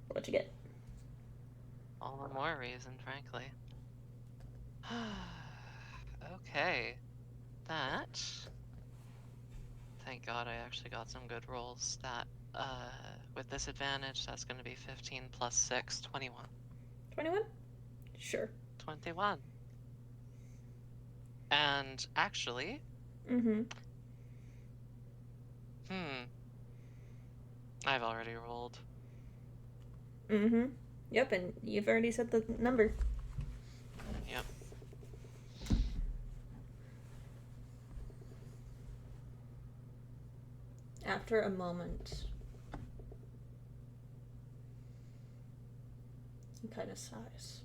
What'd you get? All the more reason, frankly. Okay. That. Thank God I actually got some good rolls. That, with disadvantage, that's gonna be 15 plus 6, 21. 21? Sure. 21. And actually, Mm-hmm. I've already rolled. Mm-hmm. Yep, and you've already said the number. Yep. After a moment, he kind of sighs.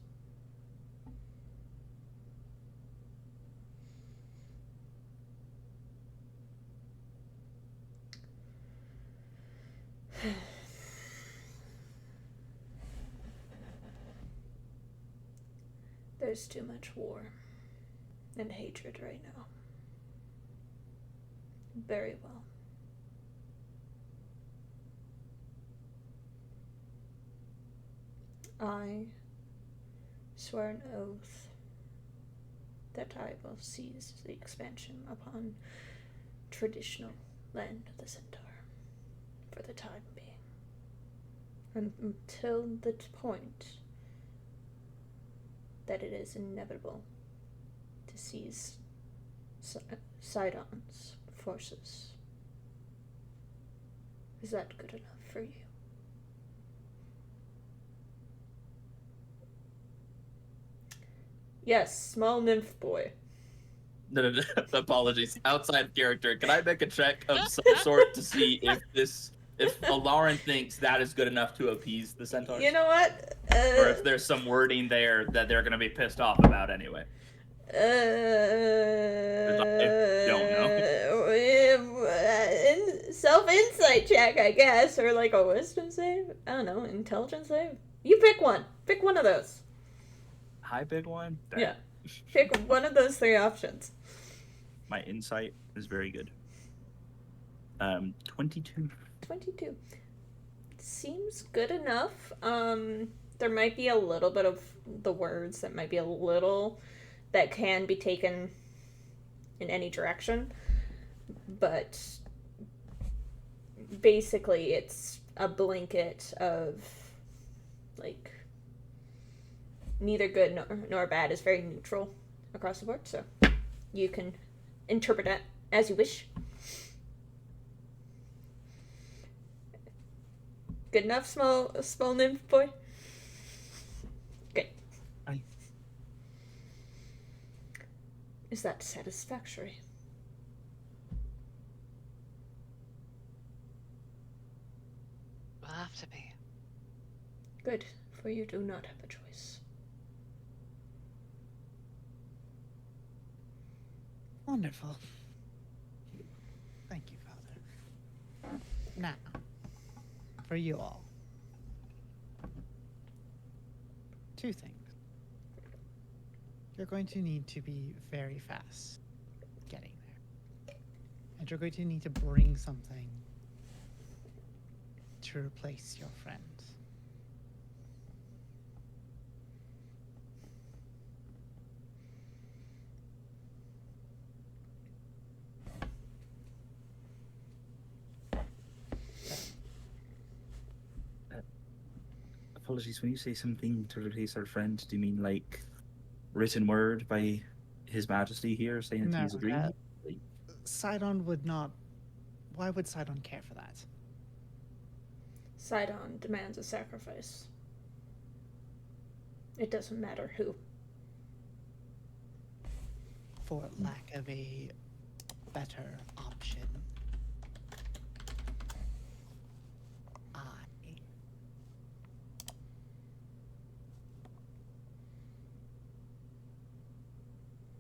There's too much war and hatred right now. Very well. I swear an oath that I will seize the expansion upon traditional land of the Centaur for the time being. And until the point that it is inevitable to seize Sidon's forces. Is that good enough for you? Yes, small nymph boy. No. Apologies. Outside character. Can I make a check of some sort to see if Alarin thinks that is good enough to appease the centaurs? You know what? Or if there's some wording there that they're going to be pissed off about anyway. I don't know. Self-insight check, I guess, or like a wisdom save. I don't know, intelligence save. You pick one. Pick one of those. High big one? Dang. Yeah. Pick one of those three options. My insight is very good. 22. 22. Seems good enough. There might be a little bit of the words that might be a little that can be taken in any direction, but basically it's a blanket of like neither good nor bad, is very neutral across the board, so you can interpret it as you wish. Good enough, small nymph boy? Good. Aye. Is that satisfactory? Will have to be. Good, for you do not have a choice. Wonderful. Thank you, Father. Now, for you all. Two things. You're going to need to be very fast getting there. And you're going to need to bring something to replace your friend. Apologies, when you say something to replace our friend, do you mean like written word by His Majesty here saying that No, he's agreed? Sidon would not. Why would Sidon care for that? Sidon demands a sacrifice. It doesn't matter who. For lack of a better option, I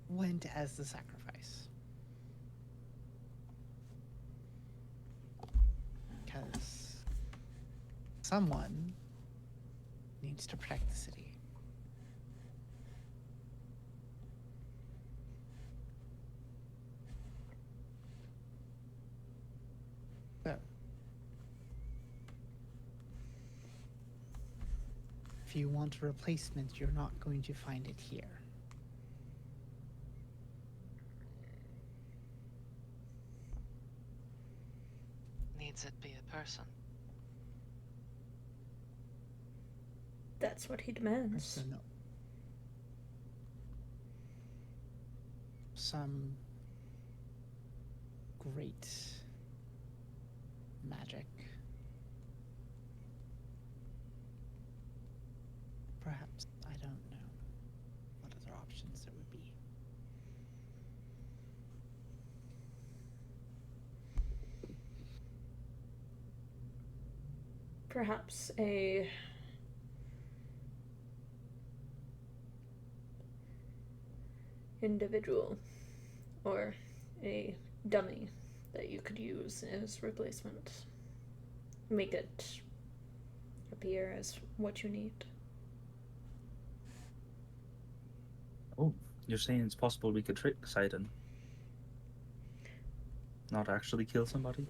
went as the sacrifice. Because someone needs to protect the city. So, if you want a replacement, you're not going to find it here. Needs it be a person. That's what he demands. So no. Some great magic. Perhaps, I don't know what other options there would be. Perhaps a individual or a dummy that you could use as replacement. Make it appear as what you need. Oh, you're saying it's possible we could trick Sidon? Not actually kill somebody?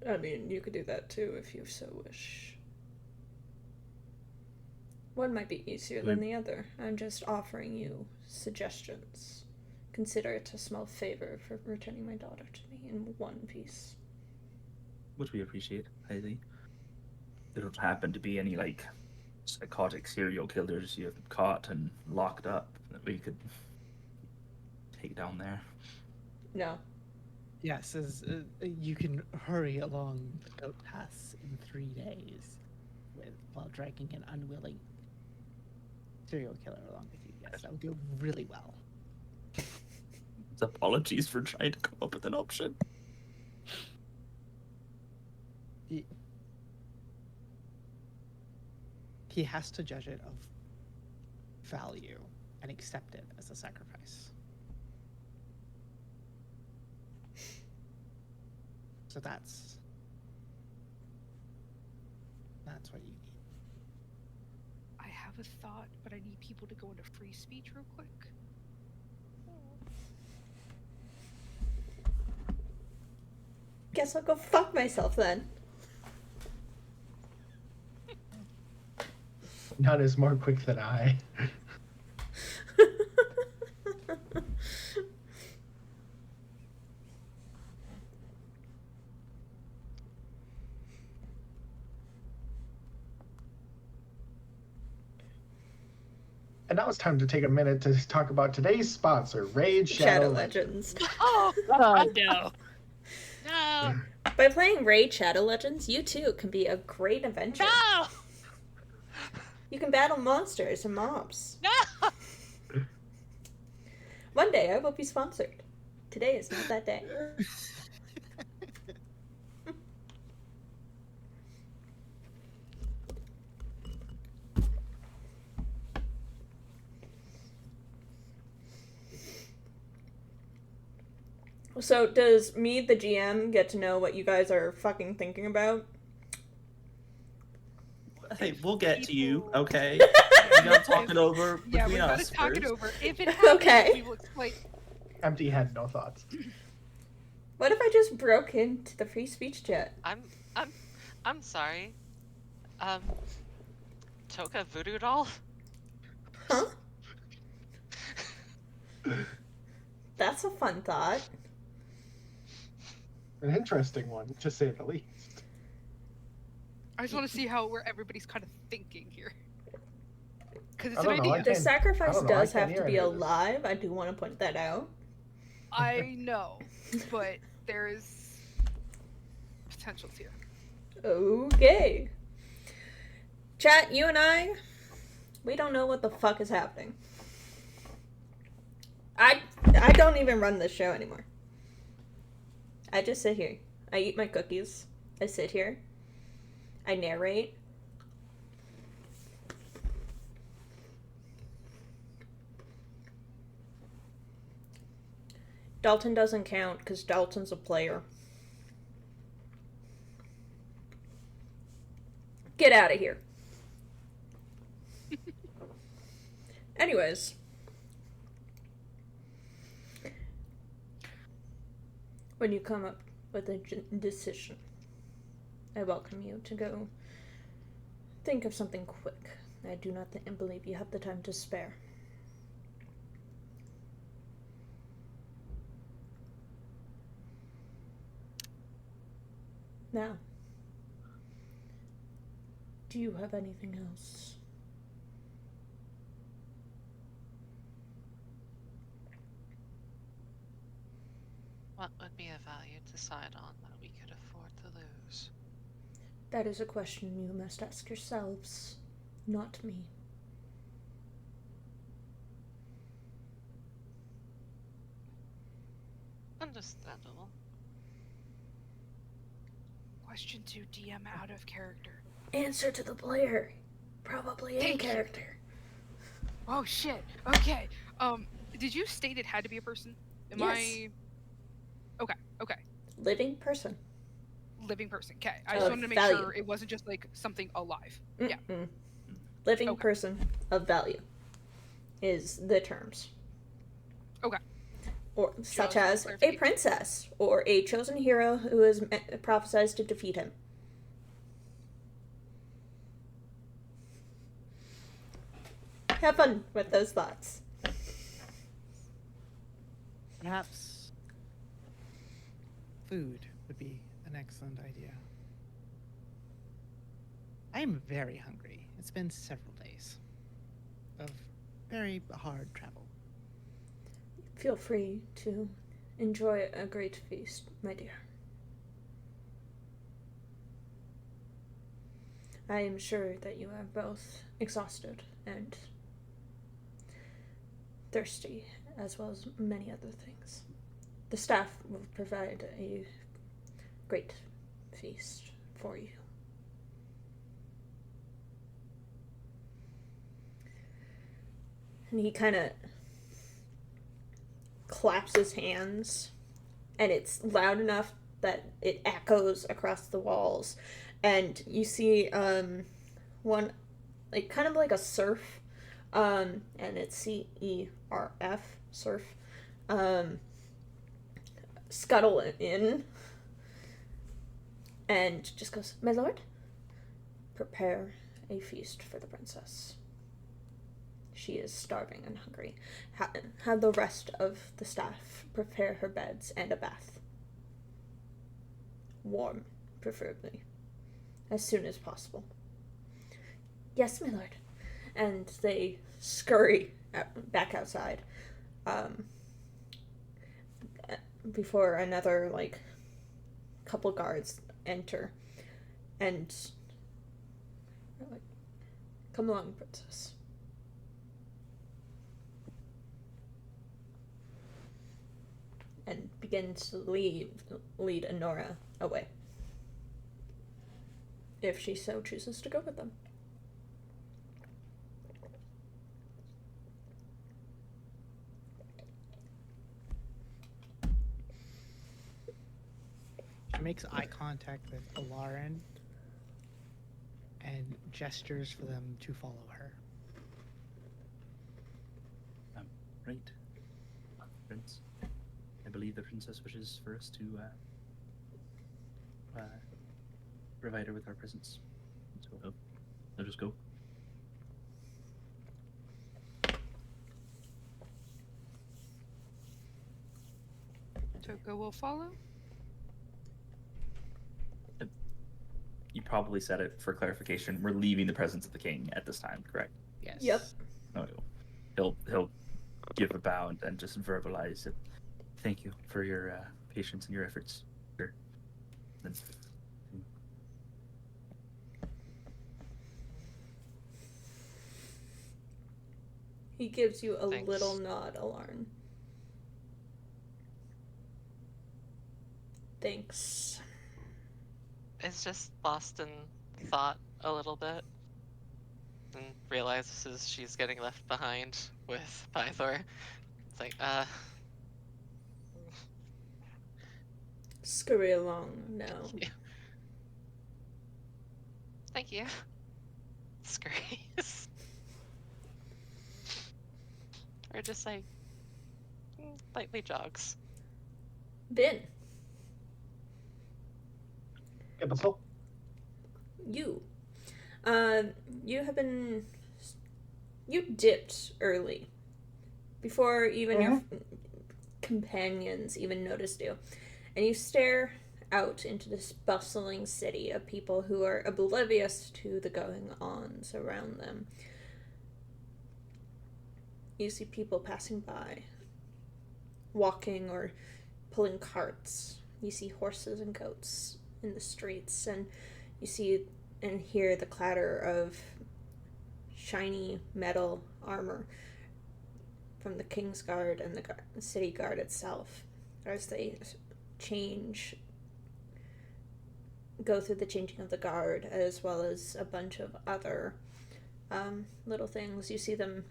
I mean, you could do that too if you so wish. One might be easier than the other. I'm just offering you suggestions. Consider it a small favor for returning my daughter to me in one piece. Which we appreciate, highly. There don't happen to be any, like, psychotic serial killers you've caught and locked up that we could take down there. No. Yes, as you can hurry along the goat paths in 3 days while dragging an unwilling serial killer along with you. Yes, that would go really well. Apologies for trying to come up with an option. He has to judge it of value and accept it as a sacrifice. So that's what you need. I have a thought, but I need people to go into free speech real quick. Guess I'll go fuck myself then. None is more quick than I. And now it's time to take a minute to talk about today's sponsor, Raid Shadow Legends. Oh, God, no. No. By playing Raid Shadow Legends, you too can be a great adventurer. No. You can battle monsters and mobs. No. One day I will be sponsored. Today is not that day. So, does me, the GM, get to know what you guys are fucking thinking about? Hey, we'll get to you, okay? gotta talk it over Yeah, between we gotta us talk it first. over. If it happens, Okay. we will explain. Empty head, no thoughts. What if I just broke into the free speech chat? I'm sorry. Toka voodoo doll? Huh? That's a fun thought. An interesting one, to say the least. I just want to see where everybody's kind of thinking here. Because it's I an don't know, idea. The can't- sacrifice I don't know, I does can't have to hear be any of this. alive. I do want to point that out. I know, but there is potentials here. Okay. Chat, you and I, we don't know what the fuck is happening. I don't even run this show anymore. I just sit here. I eat my cookies. I sit here. I narrate. Dalton doesn't count because Dalton's a player. Get out of here. Anyways. When you come up with a decision, I welcome you to go think of something quick. I do not believe you have the time to spare. Now, do you have anything else? What would be a value to decide on that we could afford to lose? That is a question you must ask yourselves, not me. Understandable. Question 2, DM out of character. Answer to the player. Probably in Thank you. character. Oh shit. Okay. Did you state it had to be a person? Am Yes. I? Okay. Living person. Living person. Okay. I just Of wanted to make value. sure it wasn't just like something alive. Yeah. Mm-mm. Living Okay. person of value is the terms. Okay. Or such Just as a clarification. princess or a chosen hero who is prophesized to defeat him. Have fun with those thoughts. Perhaps food would be an excellent idea. I am very hungry. It's been several days of very hard travel. Feel free to enjoy a great feast, my dear. I am sure that you are both exhausted and thirsty, as well as many other things. The staff will provide a great feast for you. And he kind of claps his hands, and it's loud enough that it echoes across the walls. And you see one, like kind of like a surf, and it's CERF, surf, scuttle in, and just goes, "My lord, prepare a feast for the princess. She is starving and hungry. Have the rest of the staff prepare her beds and a bath. Warm, preferably. As soon as possible." "Yes, my lord." And they scurry back outside. Before another, couple guards enter. And they're like, "Come along, princess." And begin to lead Honora away, if she so chooses to go with them. She makes eye contact with Alarin and gestures for them to follow her. Right. Prince, I believe the princess wishes for us to provide her with our presents. So I'll just go. Toko will follow. You probably said it for clarification. We're leaving the presence of the king at this time, correct? Yes. Yep. No, he'll give a bow and just verbalize it. Thank you for your patience and your efforts. Sure. Then, He gives you a Thanks. little nod, Alarn. Thanks. It's just lost in thought a little bit. And realizes she's getting left behind with Pythor. It's like, Scurry along now. thank you. Scurries. Or just like, lightly jogs. Vin, Imbecile. you. You have been. You dipped early. Before even your companions even noticed you. And you stare out into this bustling city of people who are oblivious to the going-ons around them. You see people passing by, walking or pulling carts. You see horses and goats in the streets, and you see and hear the clatter of shiny metal armor from the King's Guard and the City Guard itself as they go through the changing of the guard, as well as a bunch of other little things. You see them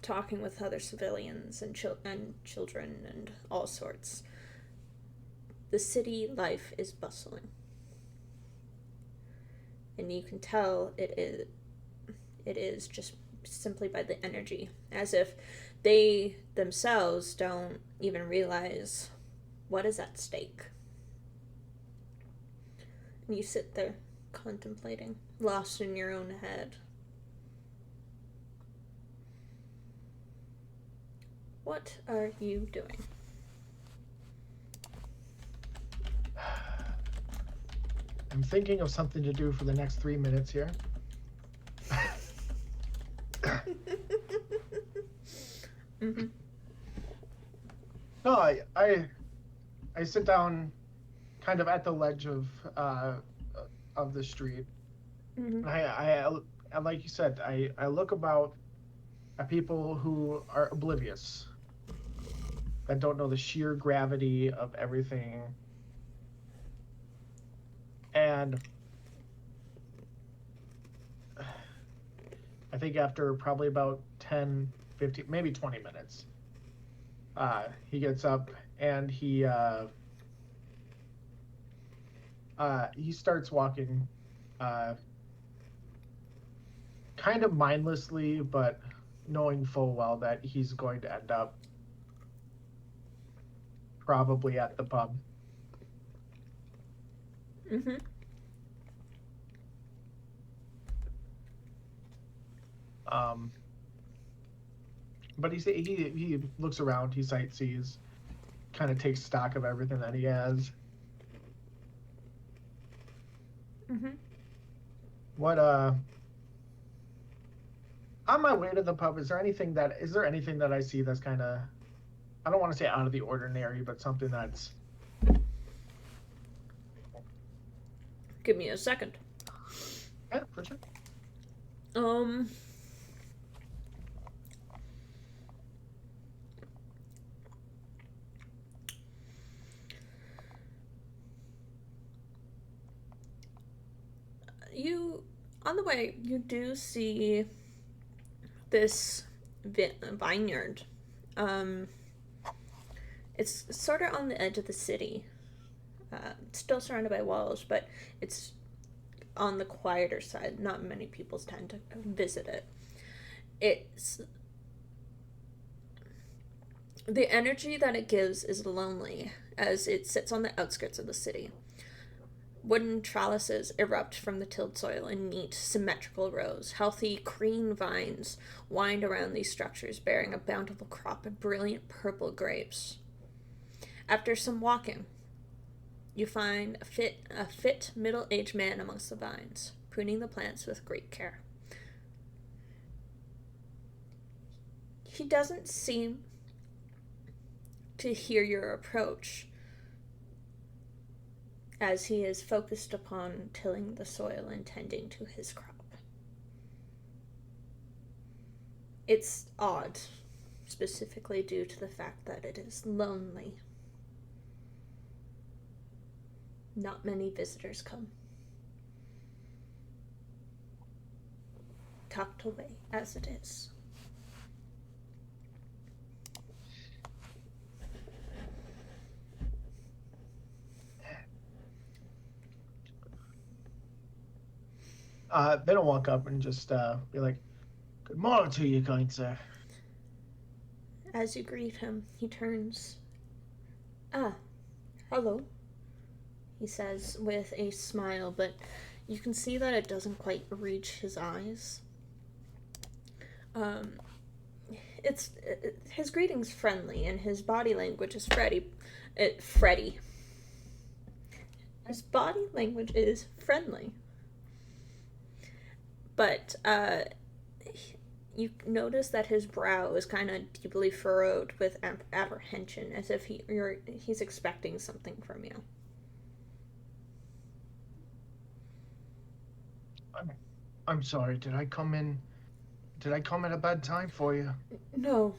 talking with other civilians and children and all sorts. The city life is bustling. And you can tell it is just simply by the energy, as if they themselves don't even realize what is at stake. And you sit there contemplating, lost in your own head. What are you doing? I'm thinking of something to do for the next 3 minutes here. Mm-hmm. No, I sit down kind of at the ledge of the street. Mm-hmm. I like you said, I look about at people who are oblivious, that don't know the sheer gravity of everything. And I think after probably about 10, 15, maybe 20 minutes, he gets up and he starts walking kind of mindlessly, but knowing full well that he's going to end up probably at the pub. Mm-hmm. But he looks around, he sightsees, kind of takes stock of everything that he has. Mm-hmm. What on my way to the pub, is there anything that I see that's kind of, I don't want to say out of the ordinary, but something that's... Give me a second. Yeah, for sure. You, on the way, you do see this vineyard. It's sort of on the edge of the city. Still surrounded by walls, but it's on the quieter side. Not many people tend to visit it. It's The energy that it gives is lonely, as it sits on the outskirts of the city. Wooden trellises erupt from the tilled soil in neat, symmetrical rows. Healthy green vines wind around these structures, bearing a bountiful crop of brilliant purple grapes. After some walking, you find a fit middle-aged man amongst the vines, pruning the plants with great care. He doesn't seem to hear your approach, as he is focused upon tilling the soil and tending to his crop. It's odd, specifically due to the fact that it is lonely. Not many visitors come. Tucked away as it is. Then I'll walk up and just be like, "Good morning to you, kind sir." As you greet him, he turns. "Ah, hello," he says with a smile, but you can see that it doesn't quite reach his eyes. His greeting's friendly, and his body language is Freddy. His body language is friendly. But you notice that his brow is kind of deeply furrowed with apprehension, as if he's expecting something from you. I'm sorry. Did I come at a bad time for you? No.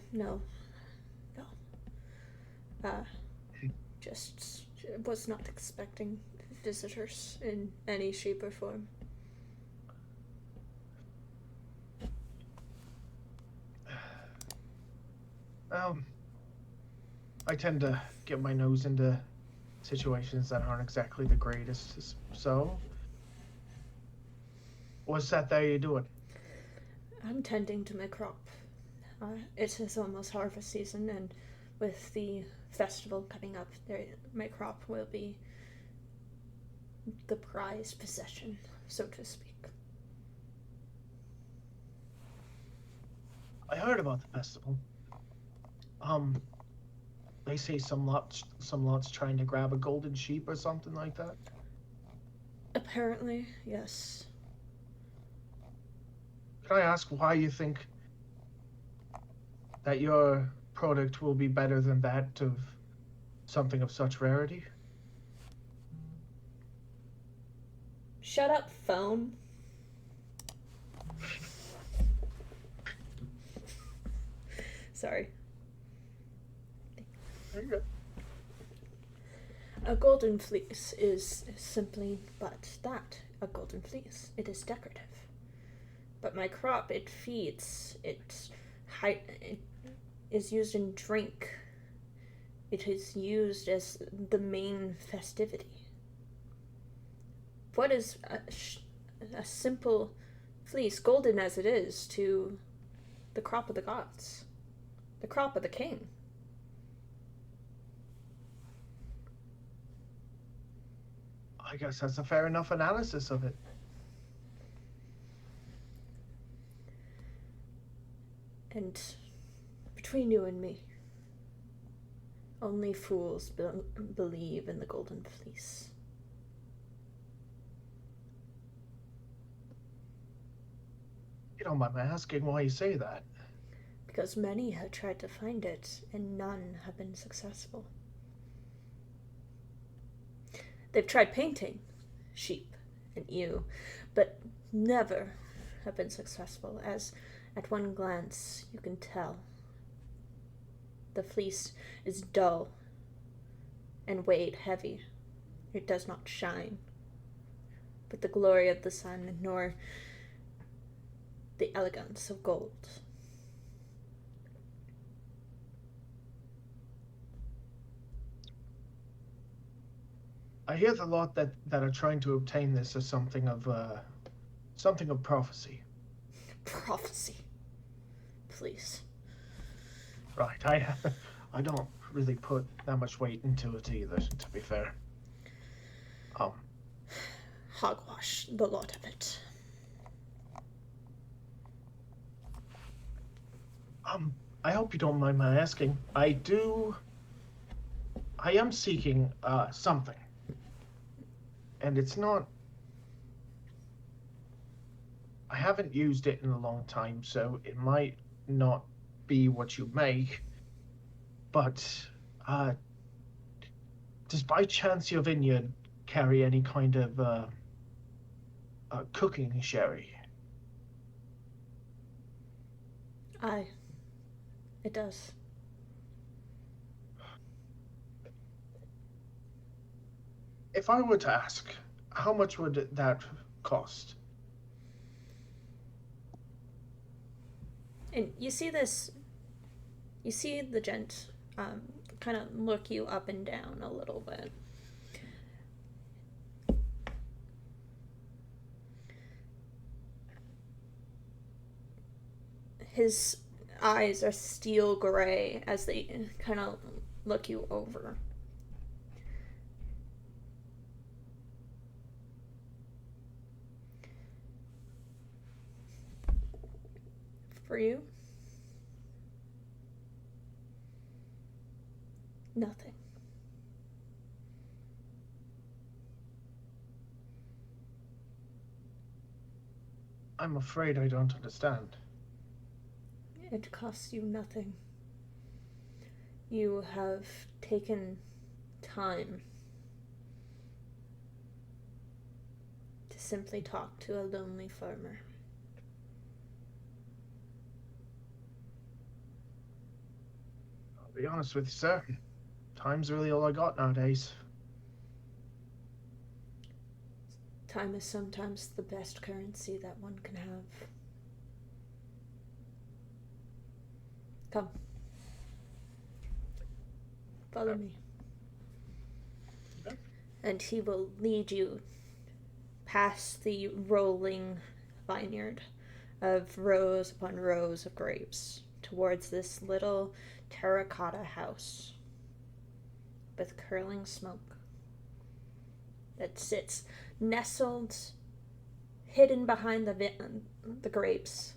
Just was not expecting visitors in any shape or form. I tend to get my nose into situations that aren't exactly the greatest. So, what's that you're doing? I'm tending to my crop. It is almost harvest season, and with the festival coming up, my crop will be the prized possession, so to speak. I heard about the festival. They say some lots trying to grab a golden sheep or something like that. Apparently, yes. Can I ask why you think that your product will be better than that of something of such rarity? Shut up, phone. Sorry. A golden fleece is simply but that, a golden fleece. It is decorative. But my crop, it feeds, it is used in drink. It is used as the main festivity. What is a simple fleece, golden as it is, to the crop of the gods? The crop of the king? I guess that's a fair enough analysis of it. And between you and me, only fools believe in the golden fleece. You don't mind my asking why you say that? Because many have tried to find it, and none have been successful. They've tried painting sheep and ewe, but never have been successful, as at one glance you can tell. The fleece is dull and weighed heavy. It does not shine with the glory of the sun, nor the elegance of gold. I hear the lot that are trying to obtain this as something of prophecy. Prophecy. Please. Right. I don't really put that much weight into it either, to be fair. Hogwash, the lot of it. I hope you don't mind my asking. I am seeking something. And it's not... I haven't used it in a long time, so it might not be what you make. But, does by chance your vineyard carry any kind of, cooking sherry? Aye. It does. If I were to ask, how much would that cost? And you see this... You see the gent kind of look you up and down a little bit. His eyes are steel gray as they kind of look you over. For you? Nothing. I'm afraid I don't understand. It costs you nothing. You have taken time to simply talk to a lonely farmer. I'll be honest with you, sir. Time's really all I got nowadays. Time is sometimes the best currency that one can have. Come. Follow me. Okay. And he will lead you past the rolling vineyard of rows upon rows of grapes towards this little terracotta house with curling smoke that sits nestled, hidden behind the grapes.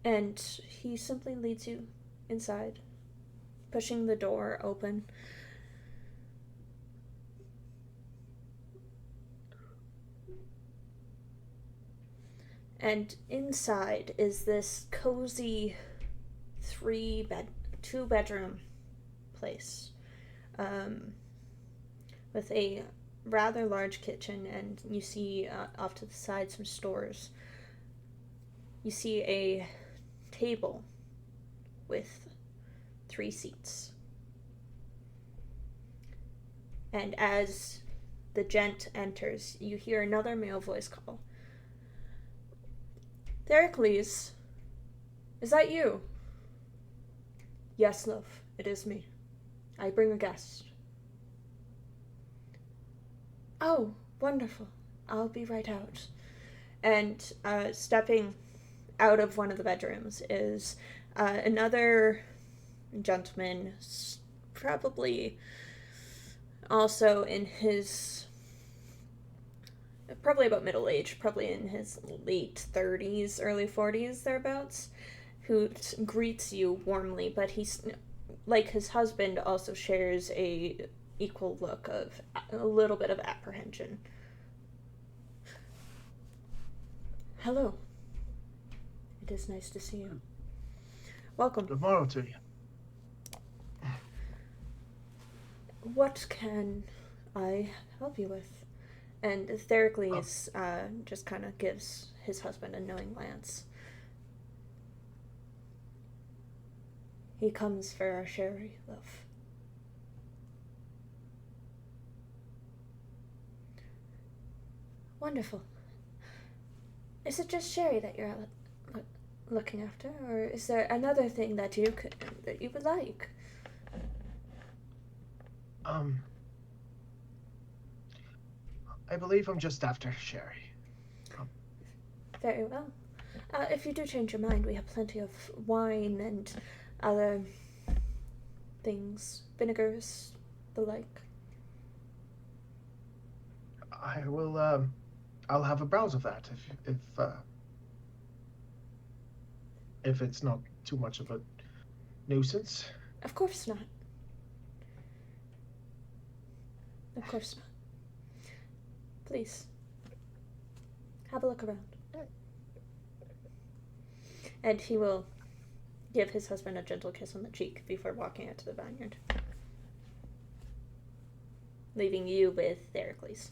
And he simply leads you inside, pushing the door open. And inside is this cozy two-bedroom place with a rather large kitchen, and you see off to the side some stores. You see a table with 3 seats. And as the gent enters, you hear another male voice call. Theracles, is that you? Yes, love, it is me. I bring a guest. Oh, wonderful. I'll be right out. And stepping out of one of the bedrooms is another gentleman, probably also in his... probably about middle age, probably in his late 30s, early 40s, thereabouts, who greets you warmly, but he's, like his husband, also shares a equal look of a little bit of apprehension. Hello. It is nice to see you. Welcome. Good morrow to you. What can I help you with? And Theracles just kind of gives his husband a knowing glance. He comes for our sherry, love. Wonderful. Is it just sherry that you're looking after, or is there another thing that you would like? I believe I'm just after sherry. Very well. If you do change your mind, we have plenty of wine and other things, vinegars, the like. I will. I'll have a browse of that if it's not too much of a nuisance. Of course not. Of course not. Please, have a look around. And he will give his husband a gentle kiss on the cheek before walking out to the vineyard, leaving you with Theracles.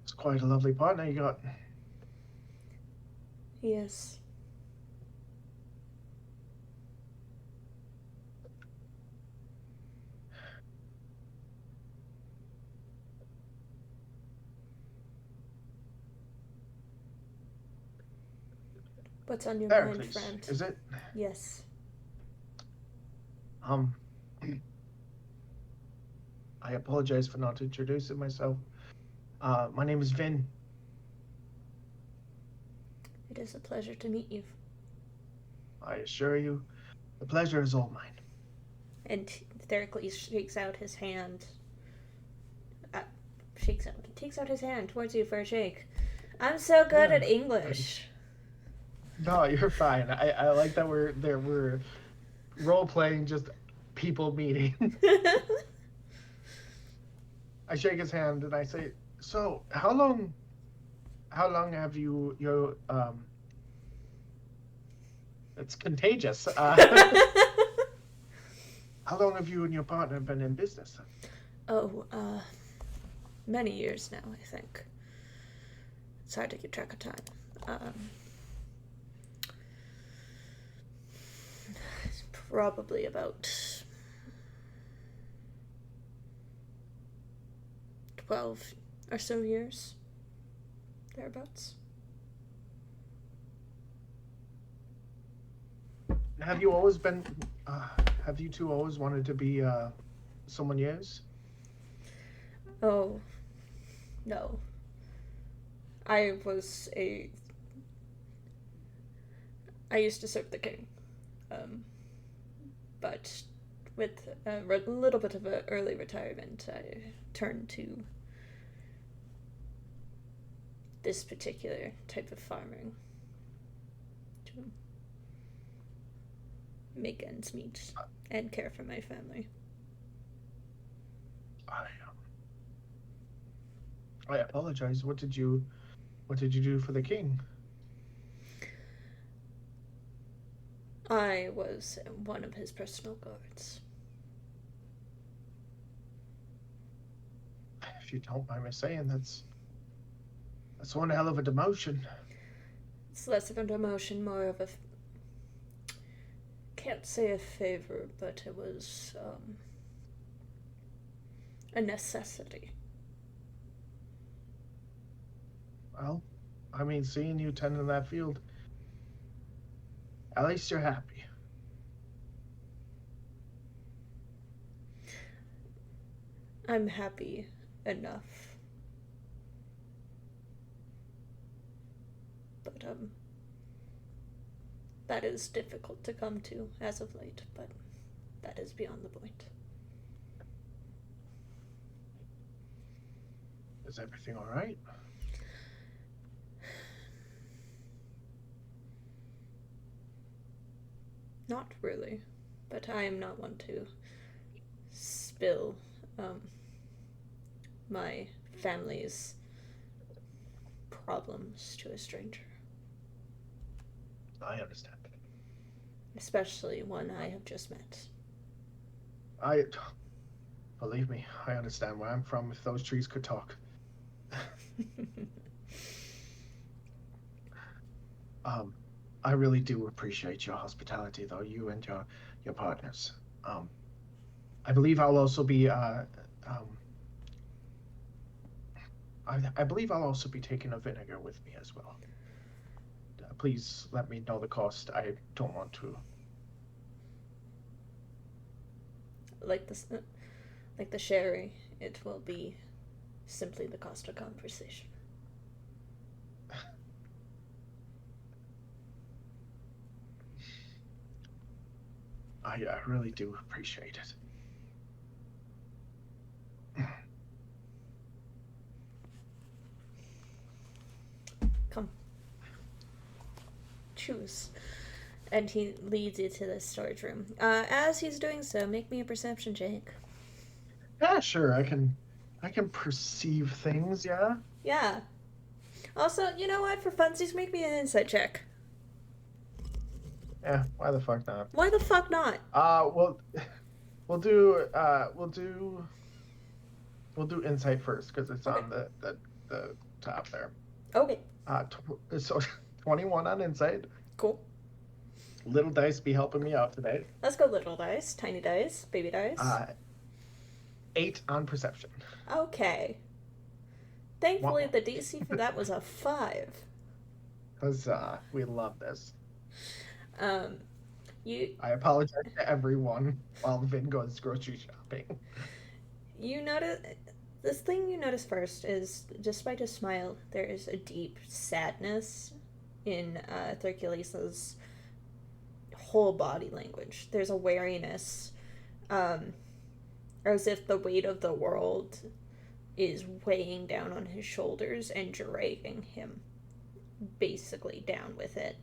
It's quite a lovely partner you got. Yes. What's on your mind, Heracles, friend? is it? Yes. I apologize for not introducing myself. My name is Vin. It is a pleasure to meet you. I assure you, the pleasure is all mine. And Theracles shakes out his hand. Takes out his hand towards you for a shake. I'm so good at English. No, you're fine. I like that we're role playing just people meeting. I shake his hand and I say, "So, how long have you it's contagious. How long have you and your partner been in business? Oh, many years now, I think. It's hard to keep track of time. Probably about 12 or so years, thereabouts. Have you always been? Have you two always wanted to be someone yours? Oh, no. I used to serve the king. But with a little bit of an early retirement, I turned to this particular type of farming to make ends meet and care for my family. I apologize. What did you do for the king? I was one of his personal guards. If you don't mind me saying, that's one hell of a demotion. It's less of a demotion, more of a can't say a favor, but it was a necessity. Well, I mean, seeing you tending that field, at least you're happy. I'm happy enough. But, that is difficult to come to as of late, but that is beyond the point. Is everything all right? Not really, but I am not one to spill my family's problems to a stranger. I understand. Especially one I have just met. Believe me, I understand where I'm from. If those trees could talk. I really do appreciate your hospitality, though, you and your partners. I believe I'll also be I believe I'll also be taking a vinegar with me as well. Please let me know the cost. I don't want to. Like this, like the sherry, it will be simply the cost of conversation. I really do appreciate it. Come. Choose. And he leads you to the storage room. As he's doing so, make me a perception check. Yeah, sure. I can perceive things. Yeah. Yeah. Also, you know what? For funsies, make me an insight check. Yeah. Why the fuck not? Why the fuck not? We'll do insight first because it's Okay. on the top there. Okay. So 21 on insight. Cool. Little dice be helping me out today. Let's go little dice, tiny dice, baby dice. 8 on perception. Okay. Thankfully, Wow. the DC for that was a 5. Because we love this. You I apologize to everyone while Vin goes grocery shopping. you notice this thing you notice first is, despite his smile, there is a deep sadness in Hercules' whole body language. There's a wariness, as if the weight of the world is weighing down on his shoulders and dragging him basically down with it.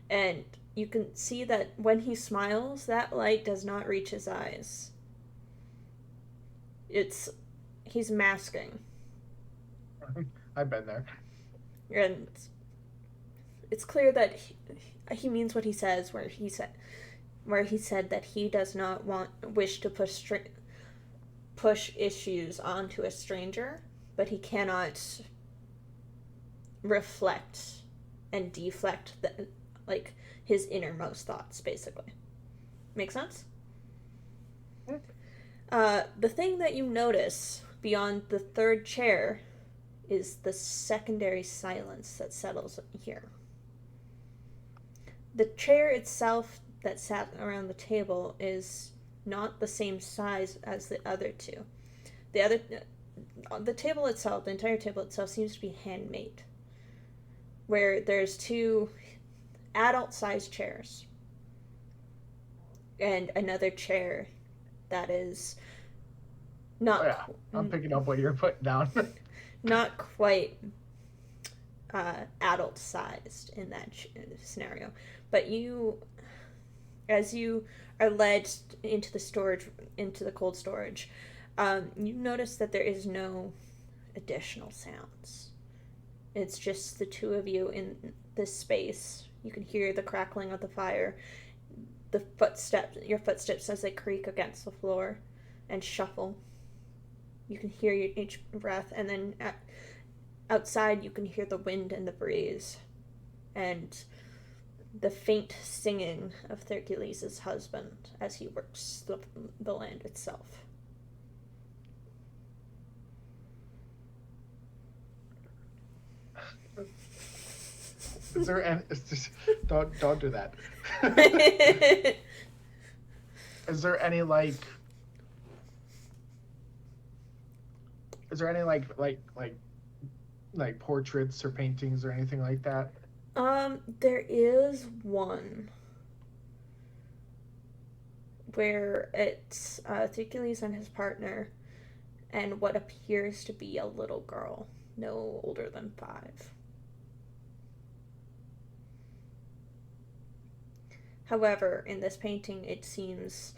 And you can see that when he smiles, that light does not reach his eyes. He's masking. I've been there. And it's clear that he means what he says, where he said that he does not wish to push issues onto a stranger, but he cannot reflect and deflect his innermost thoughts, basically. Make sense? The thing that you notice beyond the third chair is the secondary silence that settles here. The chair itself that sat around the table is not the same size as the other two. The table itself, the entire table itself, seems to be handmade, where there's 2 adult-sized chairs and another chair that is not. Oh, yeah, I'm picking up what you're putting down. Not quite adult-sized in that scenario, but as you are led into the cold storage, you notice that there is no additional sounds. It's just the 2 of you in this space. You can hear the crackling of the fire, your footsteps as they creak against the floor and shuffle. You can hear each breath, and then outside you can hear the wind and the breeze, and the faint singing of Hercules' husband as he works the land itself. Is there any? Don't do that. Is there any portraits or paintings or anything like that? There is one where it's Hercules and his partner and what appears to be a little girl, no older than 5. However, in this painting, it seems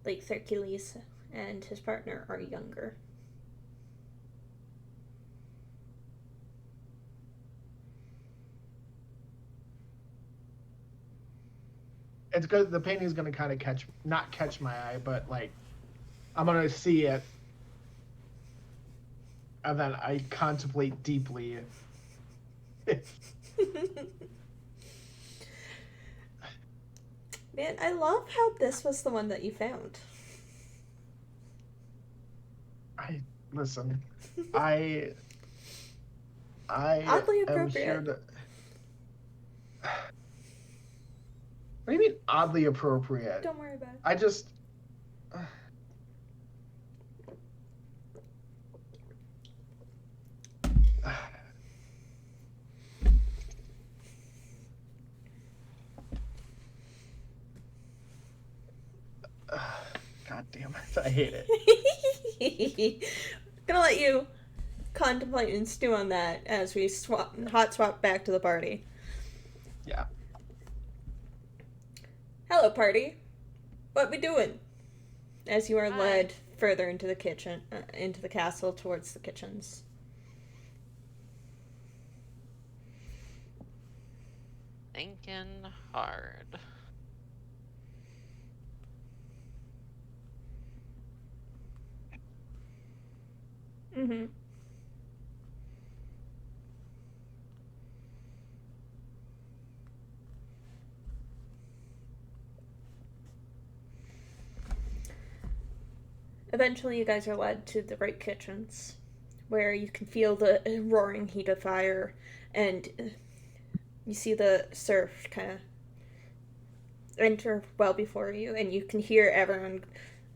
like Hercules and his partner are younger. It's good. The painting's gonna kind of not catch my eye, but I'm gonna see it, and then I contemplate deeply. Man, I love how this was the one that you found. Listen. I Oddly am appropriate. here to. What do you mean oddly appropriate? Don't worry about it. I just. damn it. I hate it. Gonna let you contemplate and stew on that as we hot swap back to the party. Yeah. Hello, party. What we doing? As you are Hi. led further into the kitchen, into the castle towards the kitchens. Thinking hard. Mm-hmm. Eventually, you guys are led to the great kitchens, where you can feel the roaring heat of fire, and you see the serf kind of enter well before you, and you can hear everyone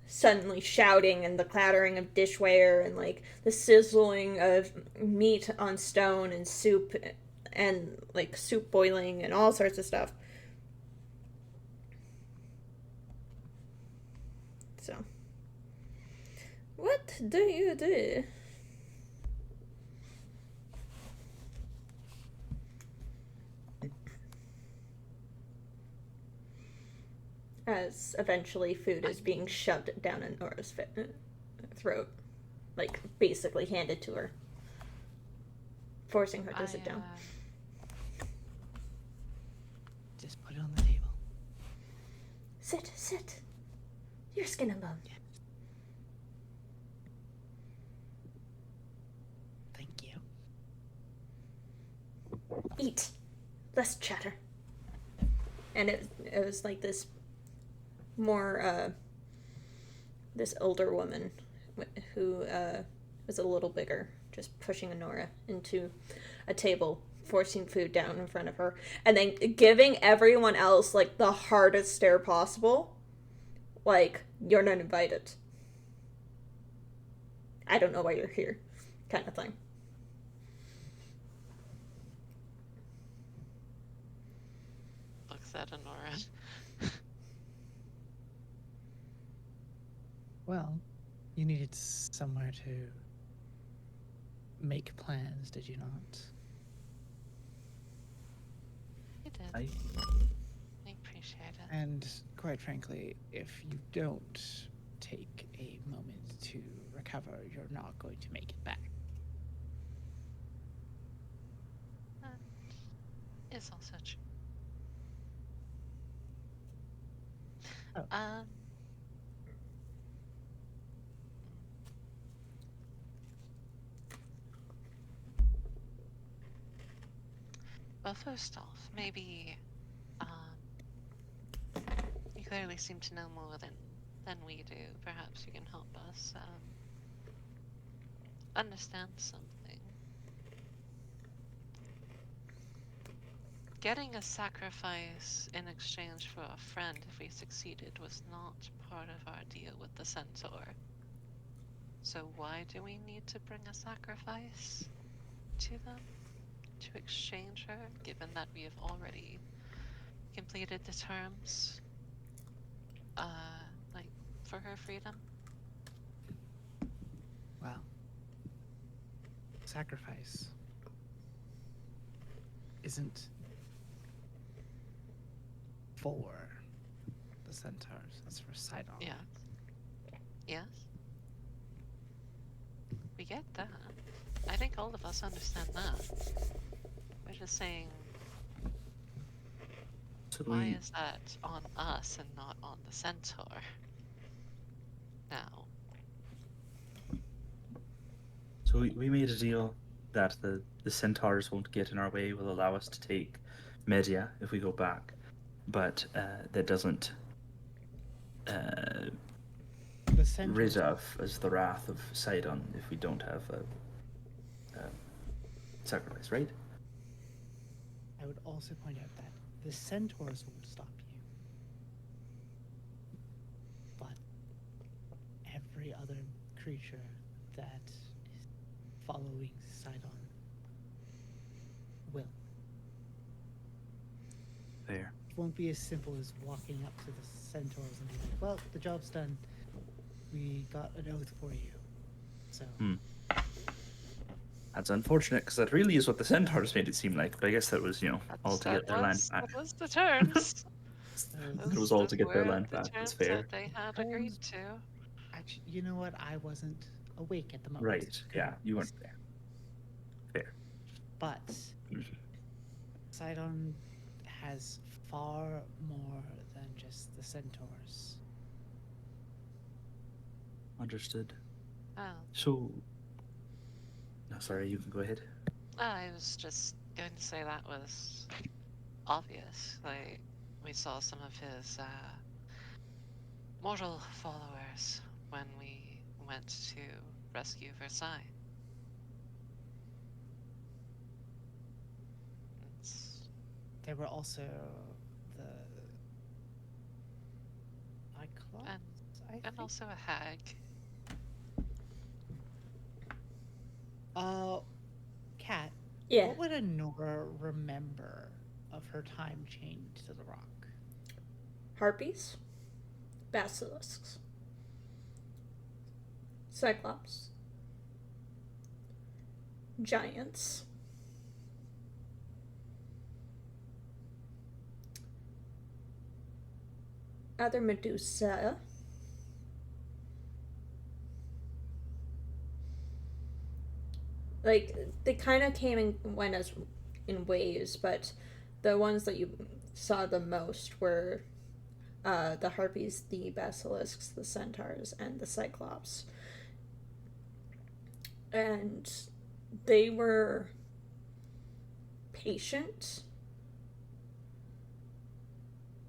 suddenly shouting, and the clattering of dishware, and like the sizzling of meat on stone, and soup, and like soup boiling, and all sorts of stuff. So, what do you do? As eventually food is being shoved down Nora's throat, like basically handed to her, forcing her to sit down. Just put it on the table. Sit. Your skin and bone. Thank you. Eat. Less chatter. And it was like this more, this older woman who was a little bigger, just pushing Honora into a table, forcing food down in front of her, and then giving everyone else, like, the hardest stare possible. Like, you're not invited. I don't know why you're here, kind of thing. Looks at Honora. Well, you needed somewhere to make plans, did you not? You did. I I appreciate it. And quite frankly, if you don't take a moment to recover, you're not going to make it back. That is also true. Oh. Well, first off, maybe you clearly seem to know more than we do. Perhaps you can help us understand something. Getting a sacrifice in exchange for a friend if we succeeded was not part of our deal with the centaur. So why do we need to bring a sacrifice to them? To exchange her, given that we have already completed the terms, like, for her freedom? Well, sacrifice isn't for the centaurs, it's for Sidon. Yeah. Yes? We get that. I think all of us understand that. We're just saying, so why is that on us and not on the centaur? Now. So we made a deal that the centaurs won't get in our way, will allow us to take Media if we go back, but that doesn't The centaurs, rid of as the wrath of Sidon if we don't have a sacrifice, right? I would also point out that the centaurs won't stop you. But every other creature that is following Sidon will. Fair. It won't be as simple as walking up to the centaurs and being like, well, the job's done. we got an oath for you. So That's unfortunate, because that really is what the centaurs made it seem like. But I guess that was, all to get their land back. That was the terms. It was all to Those get their were land the back. That's terms fair. that they had agreed to. actually, you know what? I wasn't awake at the moment. Right. Yeah, you weren't there. Fair. But Sidon has far more than just the centaurs. Understood. Oh, So. No, sorry, you can go ahead. I was just going to say that was obvious. Like, we saw some of his mortal followers when we went to rescue Versailles. It's, There were also the Cyclops, I and think. also a hag. Kat, Yeah. what would Honora remember of her time chained to the rock? Harpies, basilisks, cyclops, giants, other Medusa, like they kind of came and went as in waves, but the ones that you saw the most were the harpies, the basilisks, the centaurs, and the cyclops. And they were patient,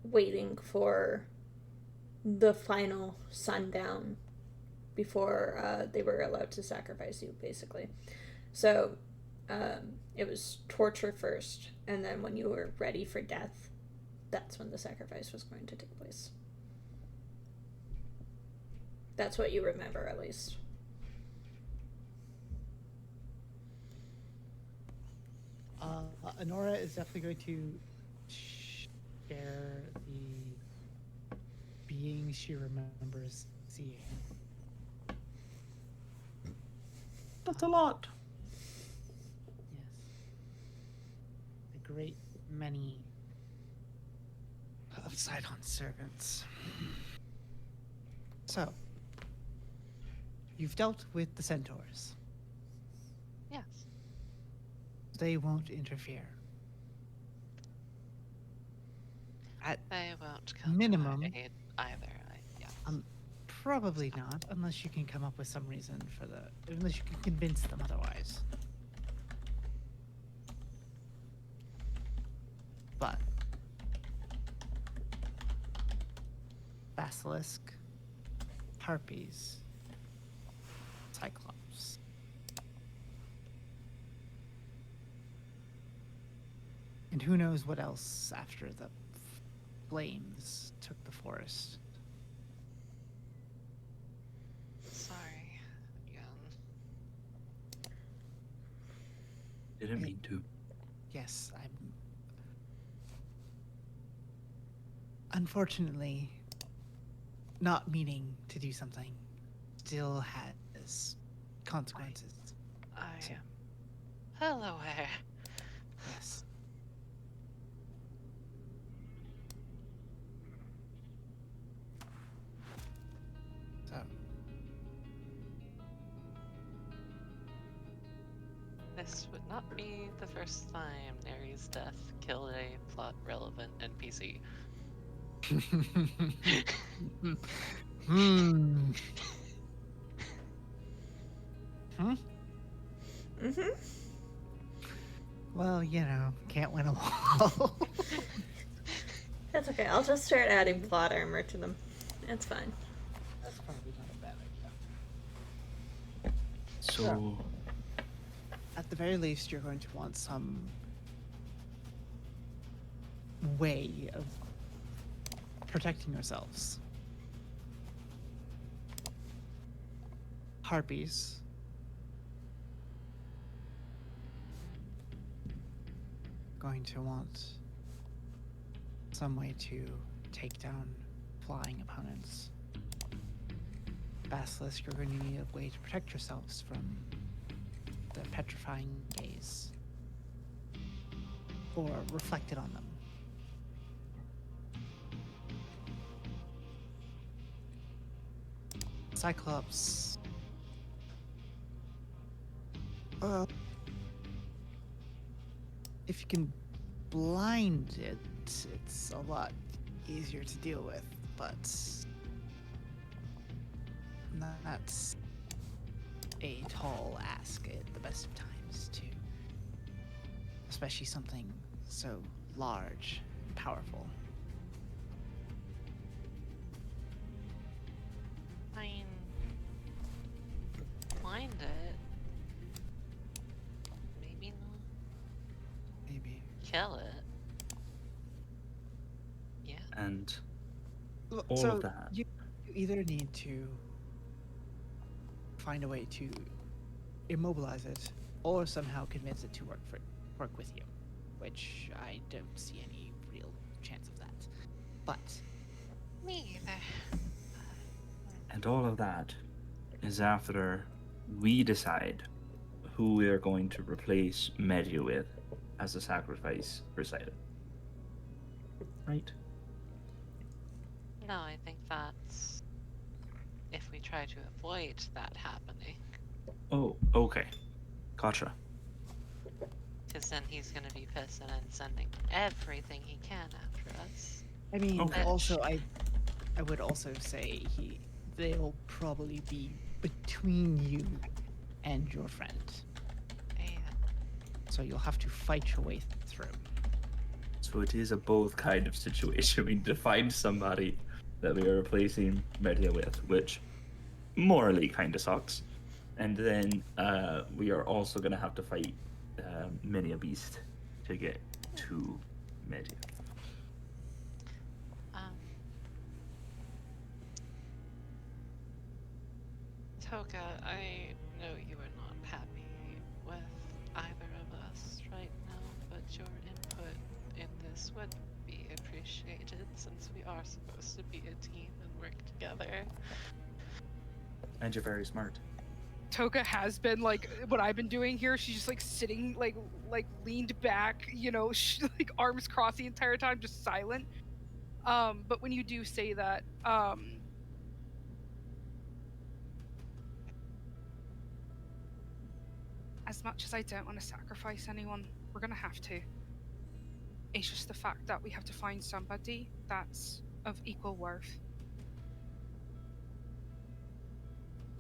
waiting for the final sundown before they were allowed to sacrifice you, basically. So it was torture first, and then when you were ready for death, that's when the sacrifice was going to take place. That's what you remember, at least. Honora is definitely going to share the beings she remembers seeing. That's a lot. Yes. A great many of Sidon's servants. So, you've dealt with the centaurs. Yes. They won't interfere. At They won't come minimum, to our aid either. Yeah. probably not, unless you can come up with some reason for unless you can convince them otherwise. But basilisk, harpies, cyclops. And who knows what else after the flames took the forest. Sorry. Again. Didn't mean to. Yes, I'm. Unfortunately, not meaning to do something still has consequences. I So- am well aware. Yes. So, This would not be the first time Neri's death killed a plot-relevant NPC. hmm. Mm-hmm. Well, can't win them all. That's okay. I'll just start adding plot armor to them. It's fine. That's probably not a bad idea. So, At the very least, you're going to want some way of protecting yourselves. Harpies. Going to want some way to take down flying opponents. basilisk, you're going to need a way to protect yourselves from the petrifying gaze. Or reflected on them. Cyclops. If you can blind it, it's a lot easier to deal with, but that's a tall ask at the best of times, too. Especially something so large and powerful. I mean, blind it. Maybe not Maybe. kill it. Yeah. And Look, all so of that. You either need to find a way to immobilize it, or somehow convince it to work with you, which I don't see any real chance of that. But Me either. And all of that is after we decide who we are going to replace Medea with as a sacrifice for Sidon. Right? No, I think that's if we try to avoid that happening, Oh, okay. Gotcha. because then he's gonna be pissed and then sending everything he can after us. I mean, Okay. also I would also say they'll probably be between you and your friend, And so you'll have to fight your way through. So it is a both kind of situation. We need to find somebody that we are replacing Medea with, which morally kind of sucks. And then we are also going to have to fight many a beast to get to Medea. Toka, I know you are not happy with either of us right now, but your input in this would be appreciated since we are supposed to be a team and work together. And you're very smart. Toka has been like what I've been doing here. She's just like sitting, like leaned back, like arms crossed the entire time, just silent. But when you do say that, as much as I don't want to sacrifice anyone, we're gonna have to. It's just the fact that we have to find somebody that's of equal worth.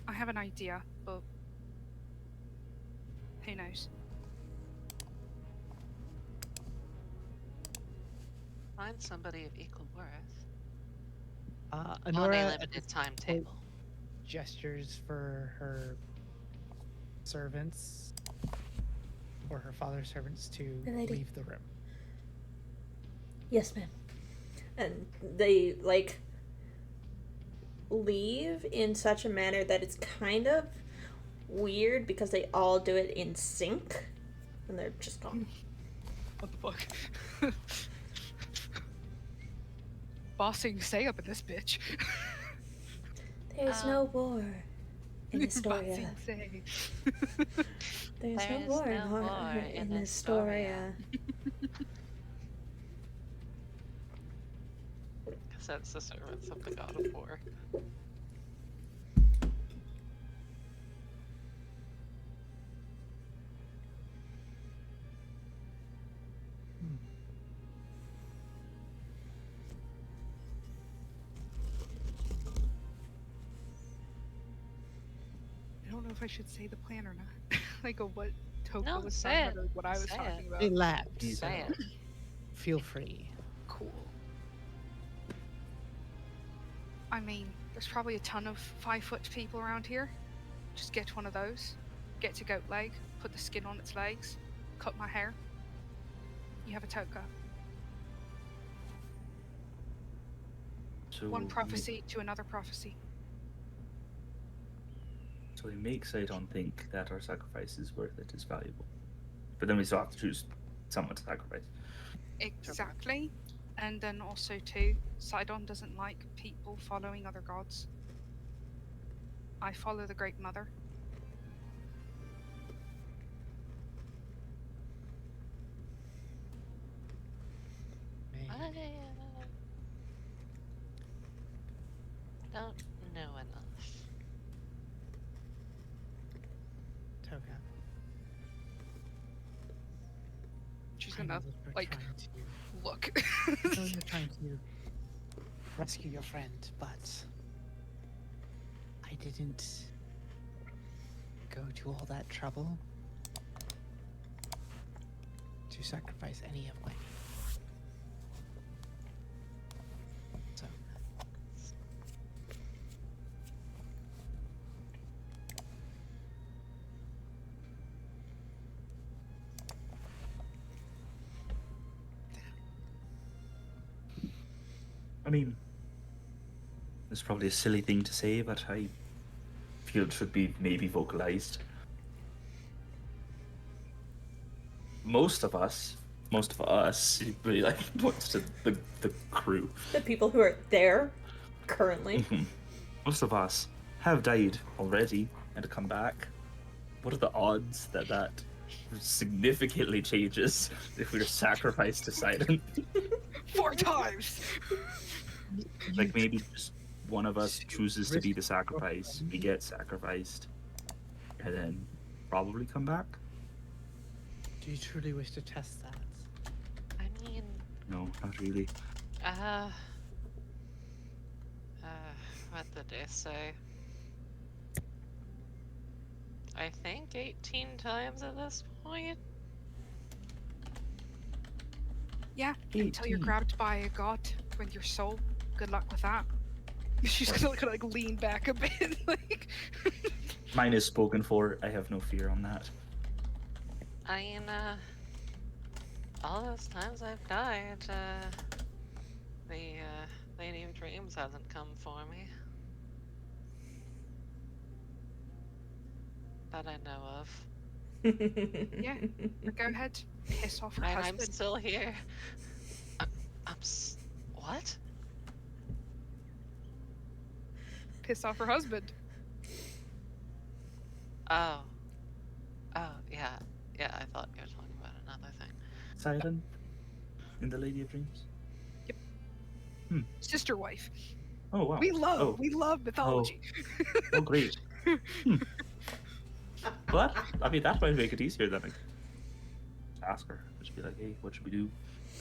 I have an idea, but who knows? Find somebody of equal worth on a Honora limited timetable. gestures for her servants, or her father's servants, to My lady. leave the room. Yes, ma'am. And they, leave in such a manner that it's kind of weird because they all do it in sync. And they're just gone. What the fuck? Bossing say up in this bitch. There's no war in Astoria. Bossing say. There's no war in Astoria. Because that's the servants of the god of war. I don't know if I should say the plan or not. Like what Toka No, was say talking it. about, or what I was Say talking it. about. They laughed, so Say it. feel free. Cool. I mean, there's probably a ton of 5-foot people around here. Just get one of those, get to goat leg, put the skin on its legs, cut my hair. You have a Toka. So One prophecy to another prophecy. So we make Sidon think that our sacrifice is worth it, is valuable. But then we still have to choose someone to sacrifice. Exactly. And then also too, Sidon doesn't like people following other gods. I follow the Great Mother. I don't know enough. Toga, She's I know gonna, that you're like, trying to. look. I know you're trying to rescue your friend, but I didn't go to all that trouble to sacrifice any of my people. So, I mean, it's probably a silly thing to say, but I feel it should be maybe vocalized. Most of us, really like points to the crew. The people who are there currently. Most of us have died already and come back. What are the odds that that significantly changes if we're sacrificed to Sidon? 4 times! Like maybe just one of us chooses to be the risk sacrifice. We get sacrificed, and then probably come back. do you truly wish to test that? I mean, No, not really. what did they say? I think 18 times at this point. Yeah, until you're 18. grabbed by a god with your soul. Good luck with that. She's gonna like lean back a bit, like. Mine is spoken for. I have no fear on that. I mean, all those times I've died, the Lady of Dreams hasn't come for me. That I know of. Yeah, go ahead, piss off her And I'm husband. still here. What? Piss off her husband. Oh. Oh, yeah. Yeah, I thought you were talking about another thing. Sidon in the Lady of Dreams. Sister wife. Oh wow. We love mythology. Oh great. Well, that might make it easier then. Like, just ask her. Just be like, hey, what should we do?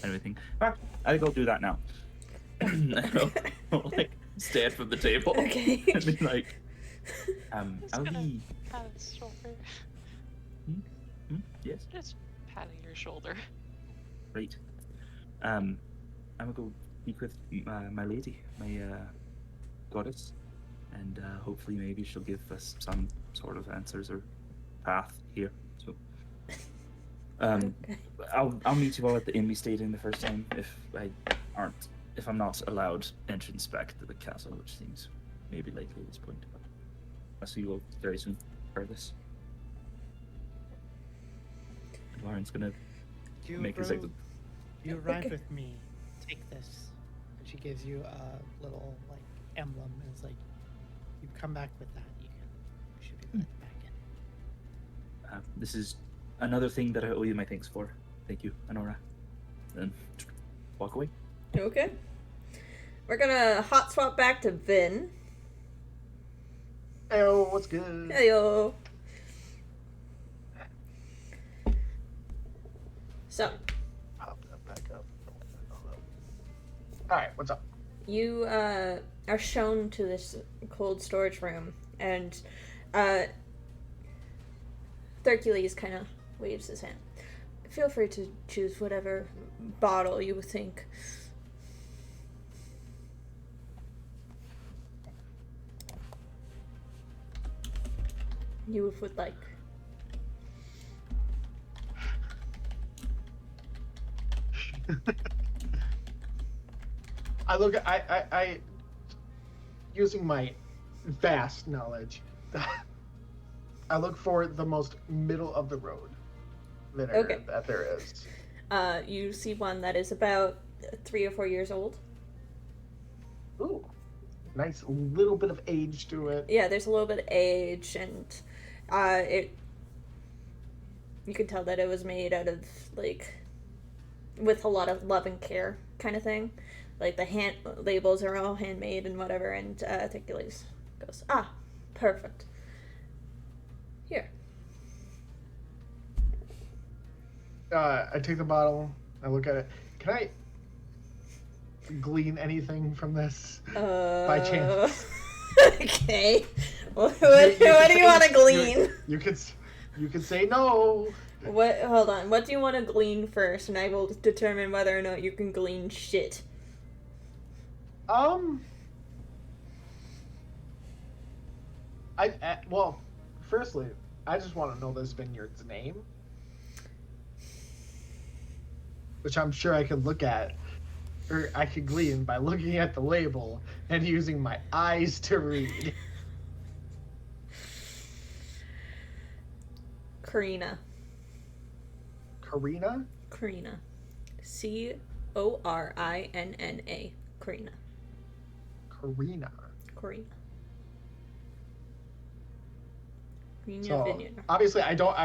And everything. I think I'll do that now. I'll, like, stand from the table. Okay. And be like, Just I'll gonna be. pat his shoulder. Yes. Just patting your shoulder. Great. I'm gonna go speak with my lady, my goddess, and hopefully maybe she'll give us some sort of answers or path here. So, I'll meet you all at the inn we stayed in the first time if I'm not allowed entrance back to the castle, which seems maybe likely at this point. But I'll see you all very soon for this. And Lauren's gonna make his exit. You ride Okay. with me. Take this. And she gives you a little like emblem. And it's like, you come back with that. You should be let back in. This is another thing that I owe you my thanks for. Thank you, Honora. Then walk away. Okay. We're gonna hot swap back to Vin. Hey, what's good? Heyo. So, Pop that back up. All right, what's up? you are shown to this cold storage room, and Hercules kind of waves his hand. Feel free to choose whatever bottle you think. You would like. I using my vast knowledge, I look for the most middle of the road vinegar Okay. that there is. You see one that is about 3 or 4 years old. Ooh, nice little bit of age to it. Yeah, there's a little bit of age, and it. You can tell that it was made out of like, with a lot of love and care, kind of thing. Like the hand labels are all handmade and whatever. And Articulus goes, perfect. Here. I take the bottle. I look at it. Can I glean anything from this by chance? Okay. What do you want to glean? You could say no. What? Hold on. What do you want to glean first, and I will determine whether or not you can glean shit. Well, firstly, I just want to know this vineyard's name, which I'm sure I could look at, or I could glean by looking at the label and using my eyes to read. Karina. Karina? Karina. Corina. Karina. Karina. Karina. Karina So Vineyard. obviously, I don't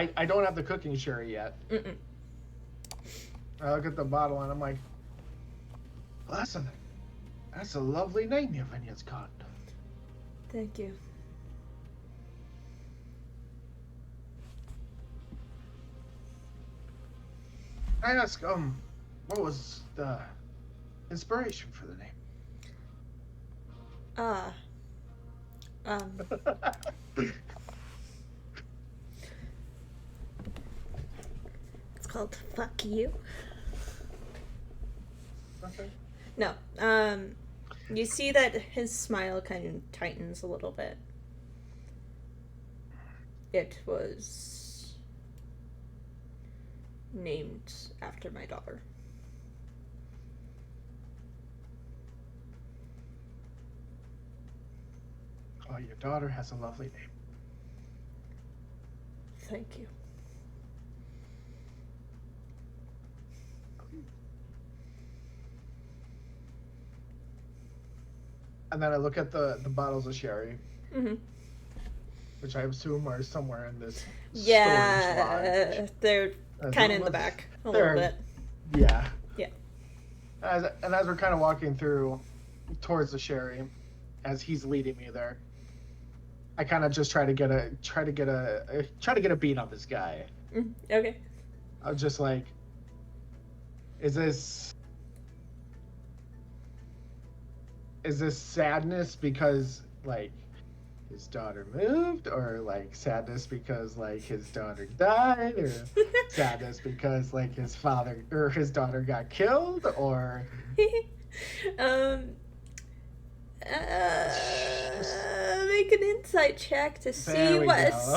have the cooking sherry yet. Mm-mm. I look at the bottle and I'm like, well, that's a lovely name your vineyard's got. Thank you. I ask, what was the inspiration for the name? It's called Fuck You. Okay. No, you see that his smile kind of tightens a little bit. It was named after my daughter. Oh, your daughter has a lovely name. Thank you. And then I look at the bottles of sherry, Mm-hmm. which I assume are somewhere in this storage Yeah, lodge. they're kind of in the back a little bit. Yeah. Yeah. As we're kind of walking through towards the sherry, as he's leading me there, I kind of just try to get a beat on this guy. Okay. I was just like, is this sadness because like his daughter moved, or like sadness because like his daughter died, or sadness because like his father or his daughter got killed, or make an insight check to see There we what go,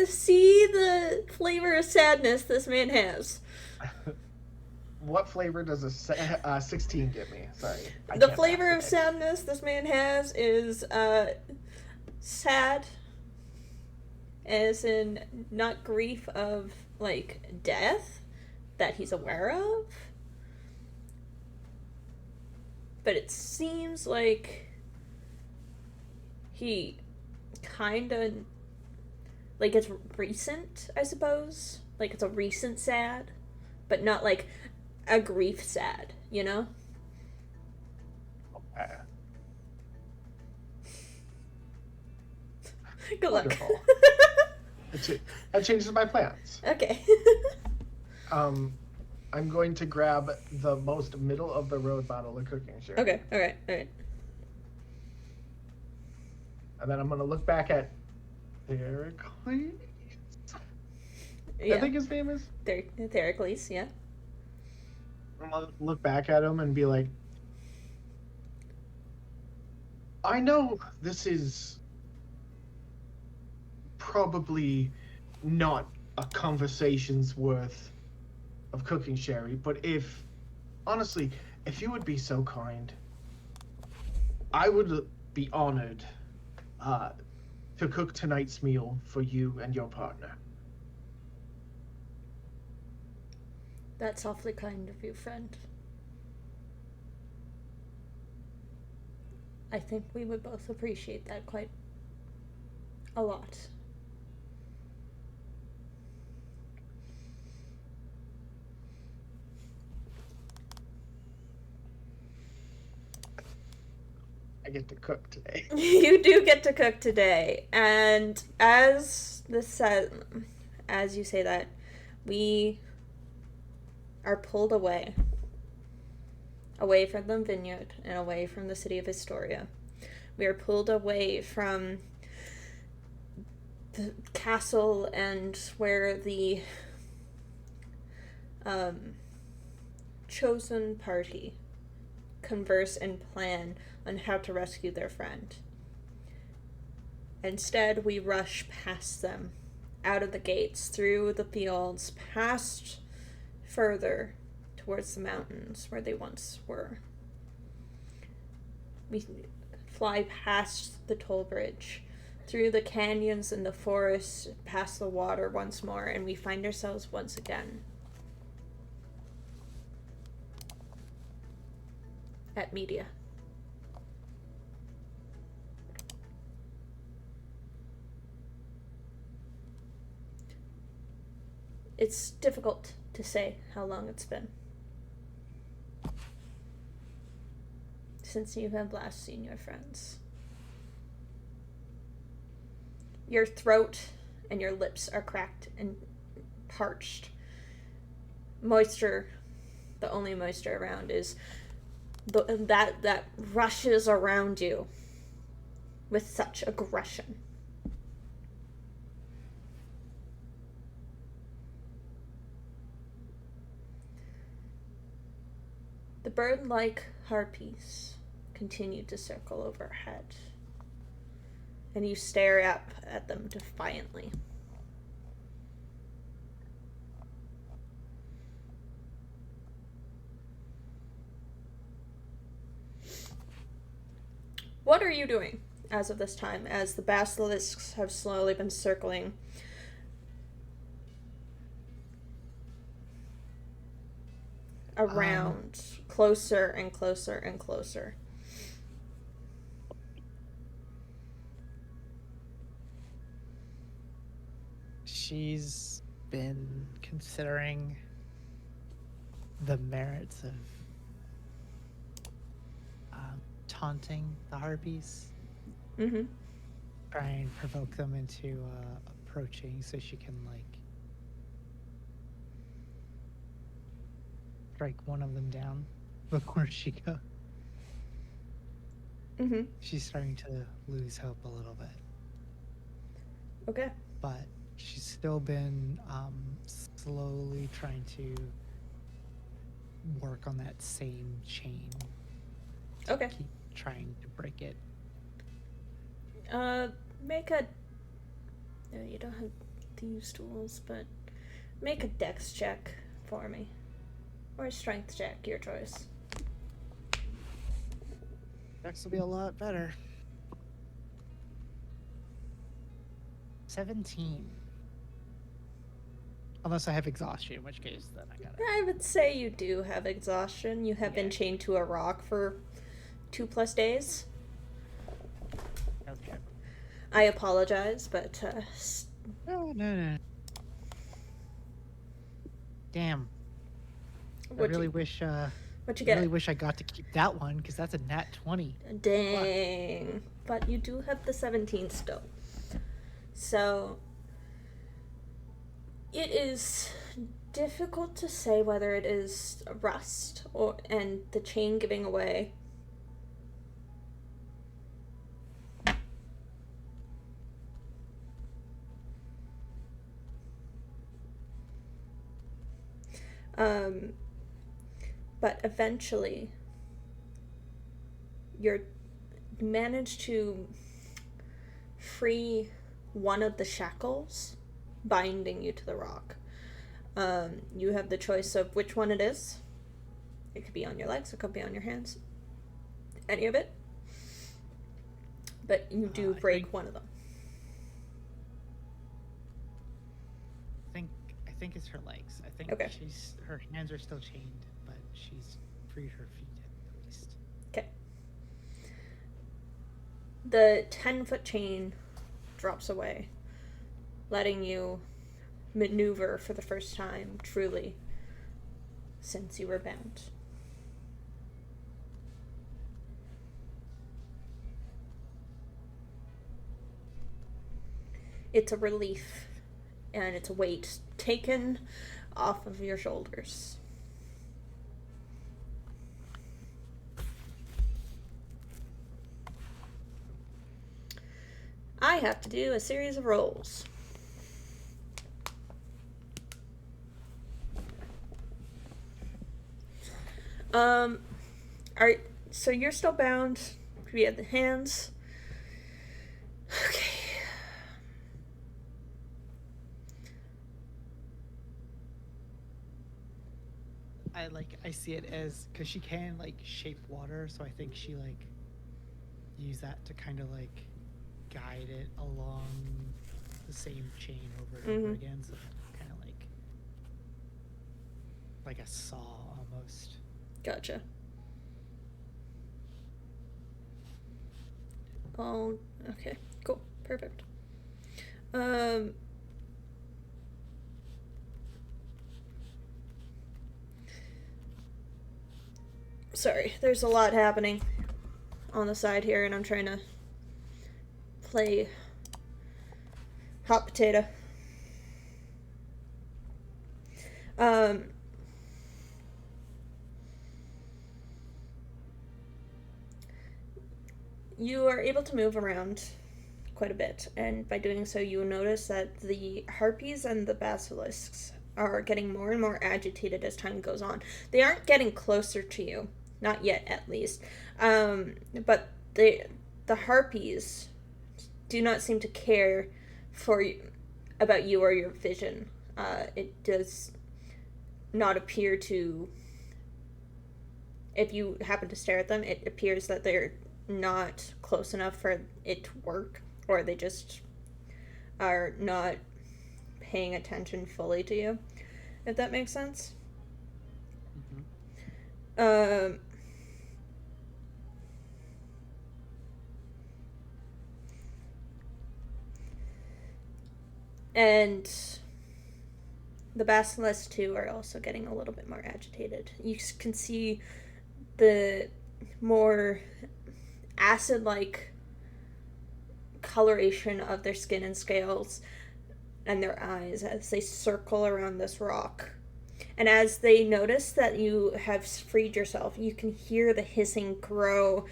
see the flavor of sadness this man has. what flavor does a 16 give me? Sorry. I The can't flavor of math today. sadness this man has is sad, as in not grief of like death that he's aware of, but it seems like he kind of like it's recent, I suppose. Like it's a recent sad, but not like a grief sad, you know? Good luck. Wonderful. That changes my plans. Okay. I'm going to grab the most middle of the road bottle of cooking sherry. Okay, alright. And then I'm going to look back at Theracles. Yeah. I think his name is. Theracles, yeah. I'm going to look back at him and be like, I know this is probably not a conversation's worth of cooking sherry, but honestly, if you would be so kind, I would be honored to cook tonight's meal for you and your partner. That's awfully kind of you, friend. I think we would both appreciate that quite a lot. I get to cook today. You do get to cook today, and as you say that, we are pulled away from the vineyard and away from the city of Historia. We are pulled away from the castle and where the chosen party converse and plan on how to rescue their friend. Instead, we rush past them, out of the gates, through the fields, past further towards the mountains where they once were. We fly past the toll bridge, through the canyons and the forests, past the water once more, and we find ourselves once again at Media. It's difficult to say how long it's been since you have last seen your friends. Your throat and your lips are cracked and parched. Moisture, the only moisture around, is that rushes around you with such aggression. The bird-like harpies continue to circle overhead, and you stare up at them defiantly. What are you doing as of this time, as the basilisks have slowly been circling around, closer and closer and closer? She's been considering the merits of taunting the harpies. Mm-hmm. Try and provoke them into approaching so she can, like, strike one of them down before she goes. Mm-hmm. She's starting to lose hope a little bit. Okay. But she's still been slowly trying to work on that same chain. Okay. Keep trying to break it. Make a... No, you don't have thieves' tools, but make a dex check for me. Or a strength check, your choice. Dex will be a lot better. 17. Unless I have exhaustion, in which case then I gotta... I would say you do have exhaustion. You have been chained to a rock for 2+ days. Okay. I apologize, but No. Damn. I really wish what you I really get? wish I got to keep that one, because that's a nat 20. Dang. But you do have the 17 still. So it is difficult to say whether it is rust and the chain giving away. But eventually you manage to free one of the shackles binding you to the rock. You have the choice of which one it is. It could be on your legs, it could be on your hands. Any of it. But you do break one of them. I think it's her legs. I think Okay. her hands are still chained, but she's freed her feet at least. Okay. The 10-foot chain drops away, letting you maneuver for the first time, truly, since you were bound. It's a relief, and it's a weight taken off of your shoulders. I have to do a series of rolls. Alright, so you're still bound via the hands. Okay. I see it as, because she can like shape water, so I think she like use that to kind of like guide it along the same chain over and over again, so kind of like a saw almost. Gotcha. Oh, okay. Cool. Perfect. Sorry, there's a lot happening on the side here, and I'm trying to play hot potato. You are able to move around quite a bit, and by doing so, you will notice that the harpies and the basilisks are getting more and more agitated as time goes on. They aren't getting closer to you, not yet at least, but the harpies do not seem to care about you or your vision. It does not appear to. If you happen to stare at them, it appears that they're not close enough for it to work, or they just are not paying attention fully to you, if that makes sense. And the basilisks too are also getting a little bit more agitated. You can see the more acid-like coloration of their skin and scales and their eyes as they circle around this rock. And as they notice that you have freed yourself, you can hear the hissing grow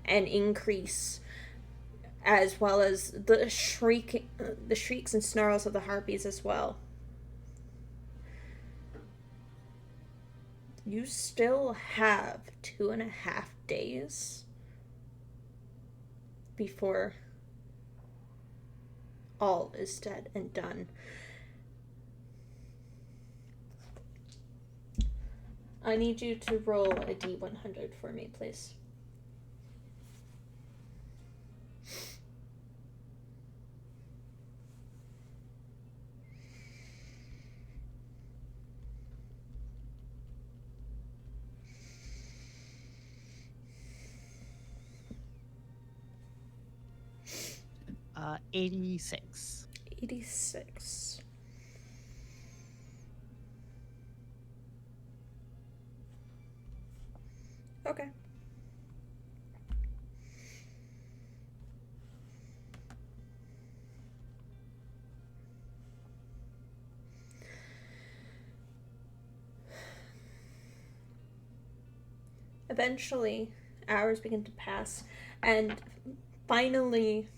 and increase, as well as the shrieks and snarls of the harpies as well. You still have 2.5 days before all is said and done. I need you to roll a D100 for me, please. Uh, 86. 86. Okay. Eventually, hours begin to pass, and finally,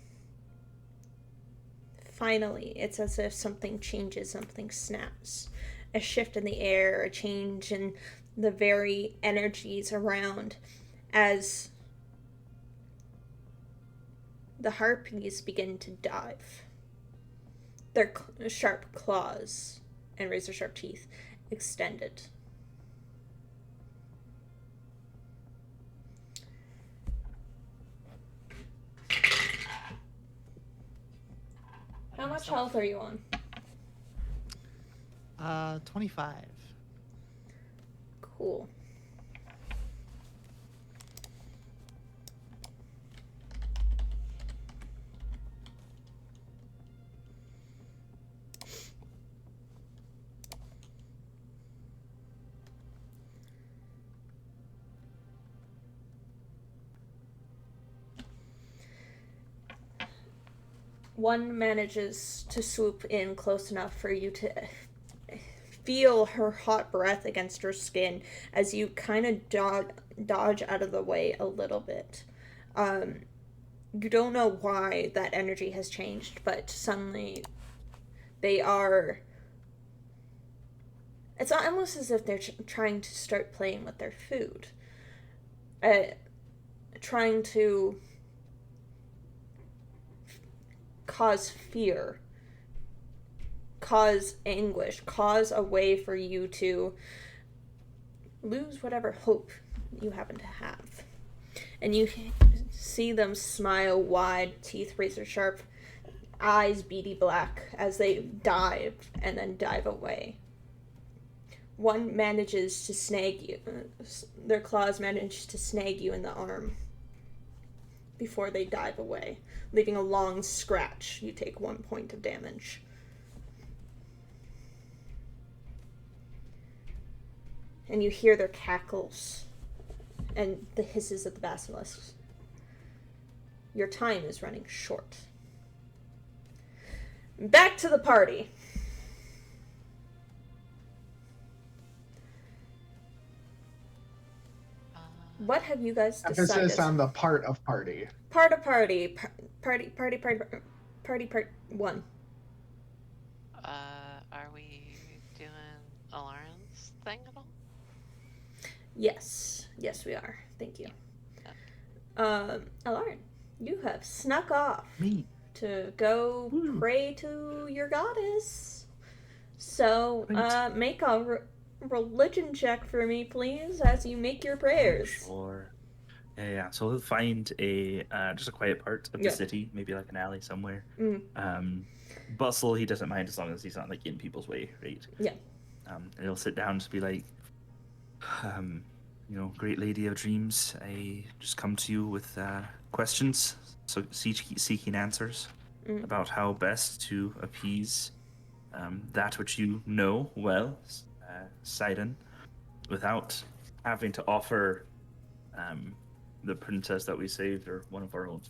it's as if something changes, something snaps. A shift in the air, a change in the very energies around, as the harpies begin to dive. Their sharp claws and razor-sharp teeth extended. How much health are you on? 25. Cool. One manages to swoop in close enough for you to feel her hot breath against your skin as you kind of dodge out of the way a little bit. You don't know why that energy has changed, but suddenly they are... It's almost as if they're trying to start playing with their food. Trying to cause fear, cause anguish, cause a way for you to lose whatever hope you happen to have. And you see them smile wide, teeth razor sharp, eyes beady black as they dive and then dive away. One manages to snag you. Their claws manage to snag you in the arm before they dive away, leaving a long scratch. You take 1 point of damage. And you hear their cackles and the hisses of the basilisks. Your time is running short. Back to the party. What have you guys decided? Emphasis on the part of party. Part of party. Party part 1. Are we doing Alarin's thing at all? Yes. Yes, we are. Thank you. Alarin, you have snuck off Me. to go pray to your goddess. So, Right. make a religion check for me, please, as you make your prayers. Sure. Yeah. So we'll find a just a quiet part of the city, maybe like an alley somewhere. Bustle, he doesn't mind as long as he's not like in people's way, right? Yeah. And he'll sit down to be like, great lady of dreams, I just come to you with questions, so seeking answers about how best to appease that which you know well, Sidon, without having to offer the princess that we saved or one of our own.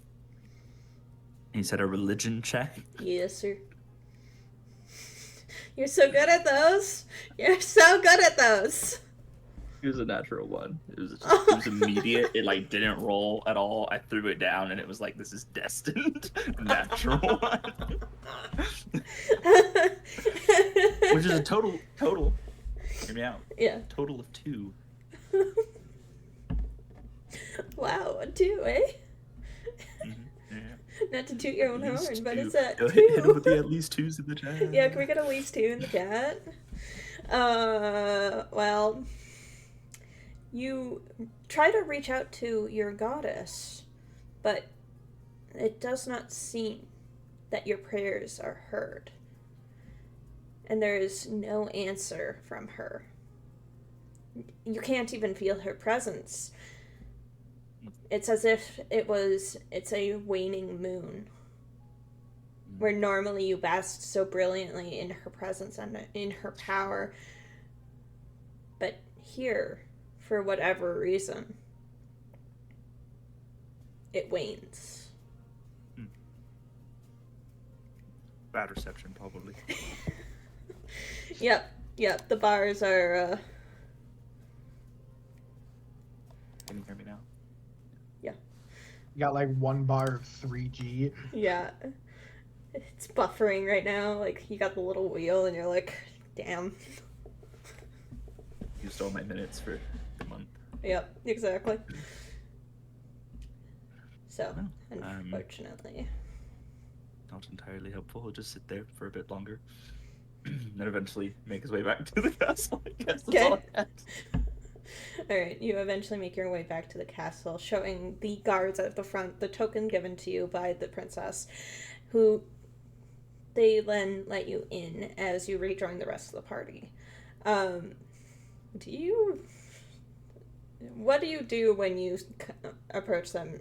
He said a religion check. Yes, sir. You're so good at those. You're so good at those. It was a natural one. It was immediate. It like didn't roll at all. I threw it down and it was like, this is destined. Natural one. Which is a total. Hear me out. Yeah. Total of 2. Wow, a 2, eh? Yeah. Not to toot your own At least horn, but 2. it's a 2. Hit him with the at least 2s in the chat. Yeah, can we get at least 2 in the chat? Well, you try to reach out to your goddess, but it does not seem that your prayers are heard. And there is no answer from her. You can't even feel her presence. It's as if it's a waning moon, where normally you bask so brilliantly in her presence and in her power. But here, for whatever reason, it wanes. Bad reception, probably. Yep, the bars are, Can you hear me now? You got like 1 bar of 3G. yeah. It's buffering right now, like, you got the little wheel and you're like, damn. Used all my minutes for the month. Yep, exactly. So, Well, unfortunately. Not entirely helpful. He'll just sit there for a bit longer. Then eventually make his way back to the castle, I guess. That's all I had. Alright, you eventually make your way back to the castle, showing the guards at the front the token given to you by the princess, who they then let you in as you rejoin the rest of the party. What do you do when you approach them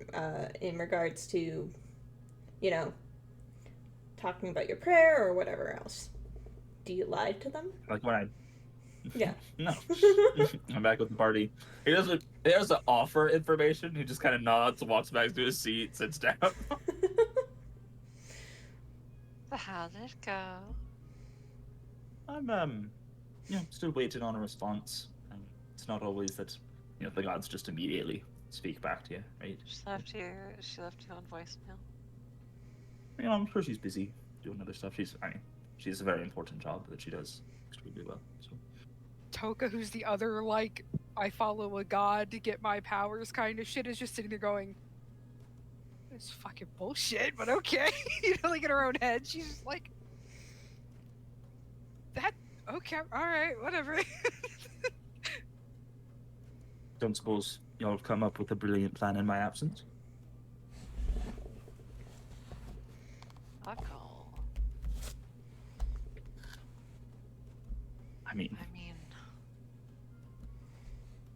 in regards to, talking about your prayer or whatever else? Do you lie to them? Like when I... Yeah. No. I'm back with the party. He doesn't offer information. He just kind of nods, walks back to his seat, sits down. How did it go? I'm still waiting on a response. It's not always that the gods just immediately speak back to you, right? She left you on voicemail. I'm sure she's busy doing other stuff. She's a very important job that she does extremely well. So Toka, who's the other, like, I follow a god to get my powers kind of shit, is just sitting there going, it's fucking bullshit, but okay. Like in her own head, she's just like, that, okay, alright, whatever. don't suppose y'all have come up with a brilliant plan in my absence? Buckle. I mean,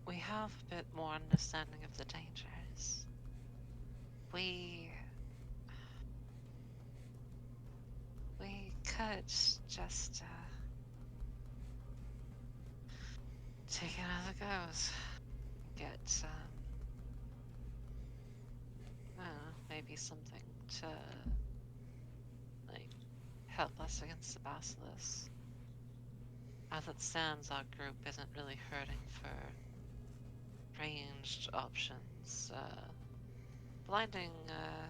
we have a bit more understanding of the dangers. We could just take it as it goes. Get I don't know, maybe something to like help us against the basilisk. As it stands, our group isn't really hurting for ranged options. Blinding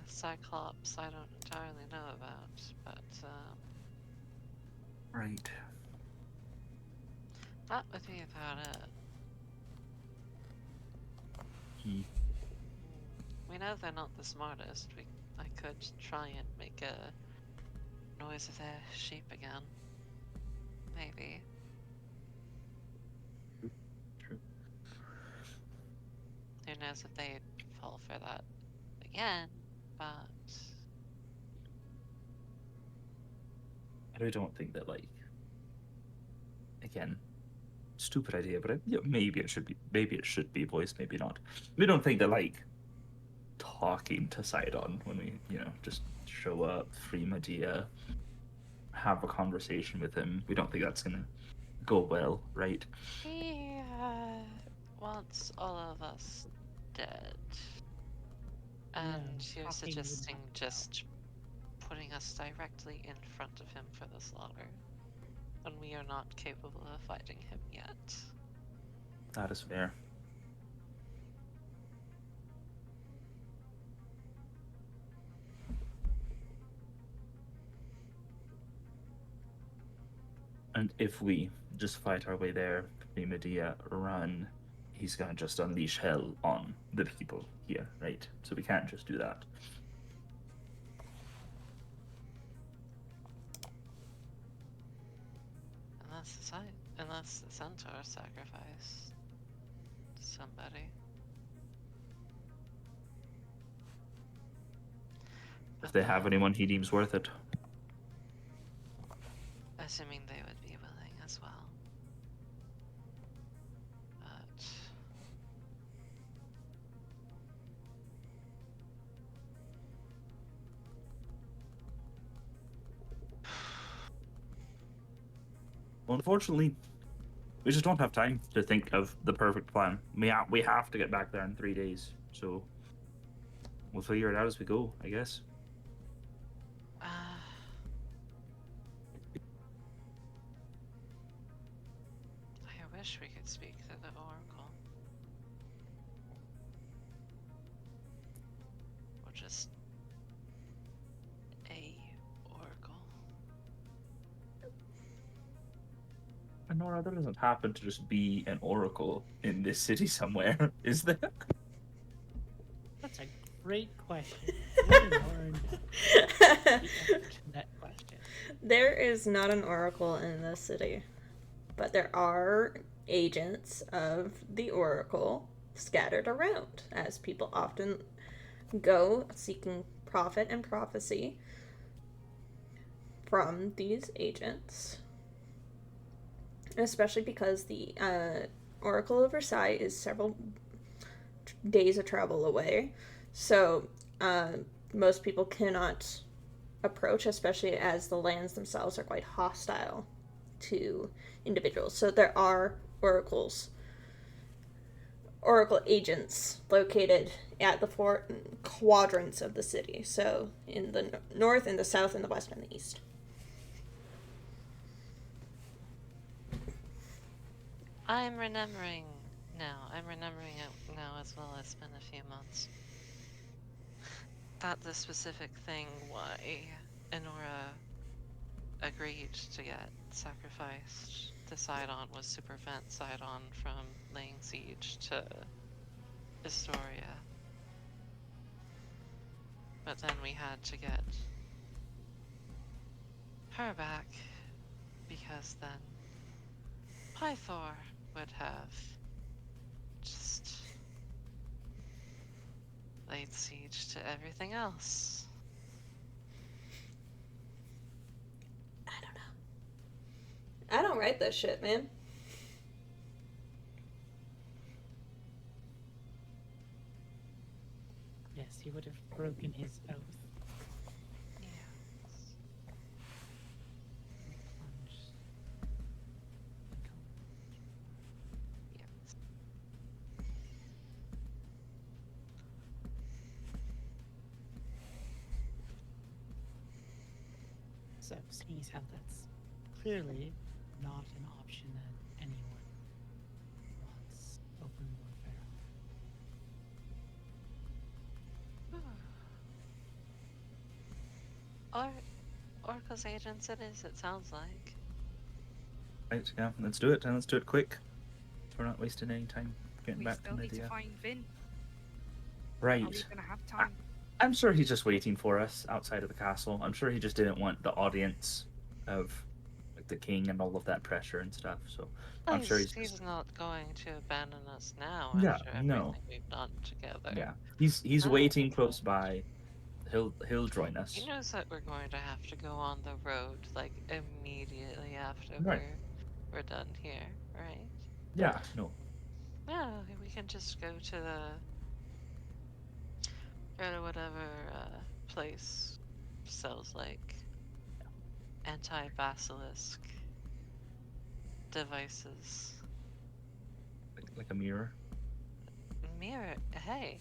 Cyclops, I don't entirely know about, but right. that would be about it. We know they're not the smartest. I could try and make a noise of their sheep again. Maybe. True. Who knows if they'd fall for that again, but I really don't think that, like, again, stupid idea, but maybe it should be voiced, maybe not. We don't think that, like, talking to Sidon when we, just show up, free Medea, have a conversation with him, we don't think that's gonna go well, right? he wants all of us dead. And you're talking would suggesting not just putting us directly in front of him for the slaughter, when we are not capable of fighting him yet. That is fair. And if we just fight our way there, free Medea, run, he's gonna just unleash hell on the people here, right? So we can't just do that. Unless the centaur sacrifice somebody. If they have anyone he deems worth it. Assuming they would be willing as well. But Well, unfortunately, we just don't have time to think of the perfect plan. We have to get back there in 3 days, so we'll figure it out as we go, I guess. I wish we could speak to the Oracle. Or just a Oracle. Nora, there doesn't happen to just be an oracle in this city somewhere, is there? That's a great question. What learned the answer to that question? There is not an oracle in this city, but there are agents of the oracle scattered around, as people often go seeking profit and prophecy from these agents. Especially because the Oracle of Versailles is several days of travel away. So most people cannot approach, especially as the lands themselves are quite hostile to individuals. So there are oracle agents located at the 4 quadrants of the city. So in the north, in the south, in the west, and the east. I'm remembering now. I'm remembering it now as well. It's been a few months. That the specific thing why Enora agreed to get sacrificed to Sidon was to prevent Sidon from laying siege to Astoria. But then we had to get her back because then Pythor would have just laid siege to everything else. I don't know. I don't write that shit, man. Yes, he would have broken his oath. Yes. Yes. So, seeing as how that's clearly not an option that anyone wants open warfare Orca's agents it is, it sounds like. Right, yeah, let's do it, and let's do it quick. We're not wasting any time getting We back still to need to Lydia. find Vin. Right. Are we gonna have time? I'm sure he's just waiting for us outside of the castle. I'm sure he just didn't want the audience of like the king and all of that pressure and stuff. So I'm sure he's He's just not going to abandon us now yeah, after everything no, we've done together. yeah. He's No. waiting close by. He'll join us. He knows that we're going to have to go on the road like immediately after Right. we're done here, right? Yeah, no. Yeah, we can just go to whatever place sells like anti-basilisk devices. Like a mirror. Mirror, hey.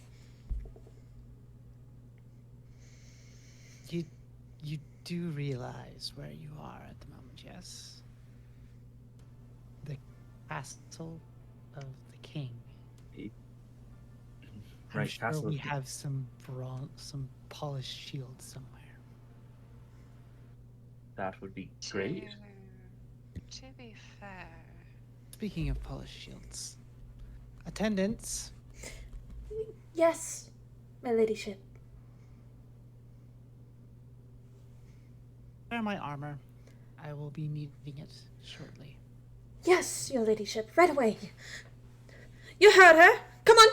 You do realize where you are at the moment, yes? The castle of the king. I'm Right, sure Castle we of the- have some polished shields somewhere. That would be great. To be fair, Speaking of polished shields, attendants, Yes, my ladyship. wear my armor. I will be needing it shortly. Yes, your ladyship. Right away. You heard her. Come on.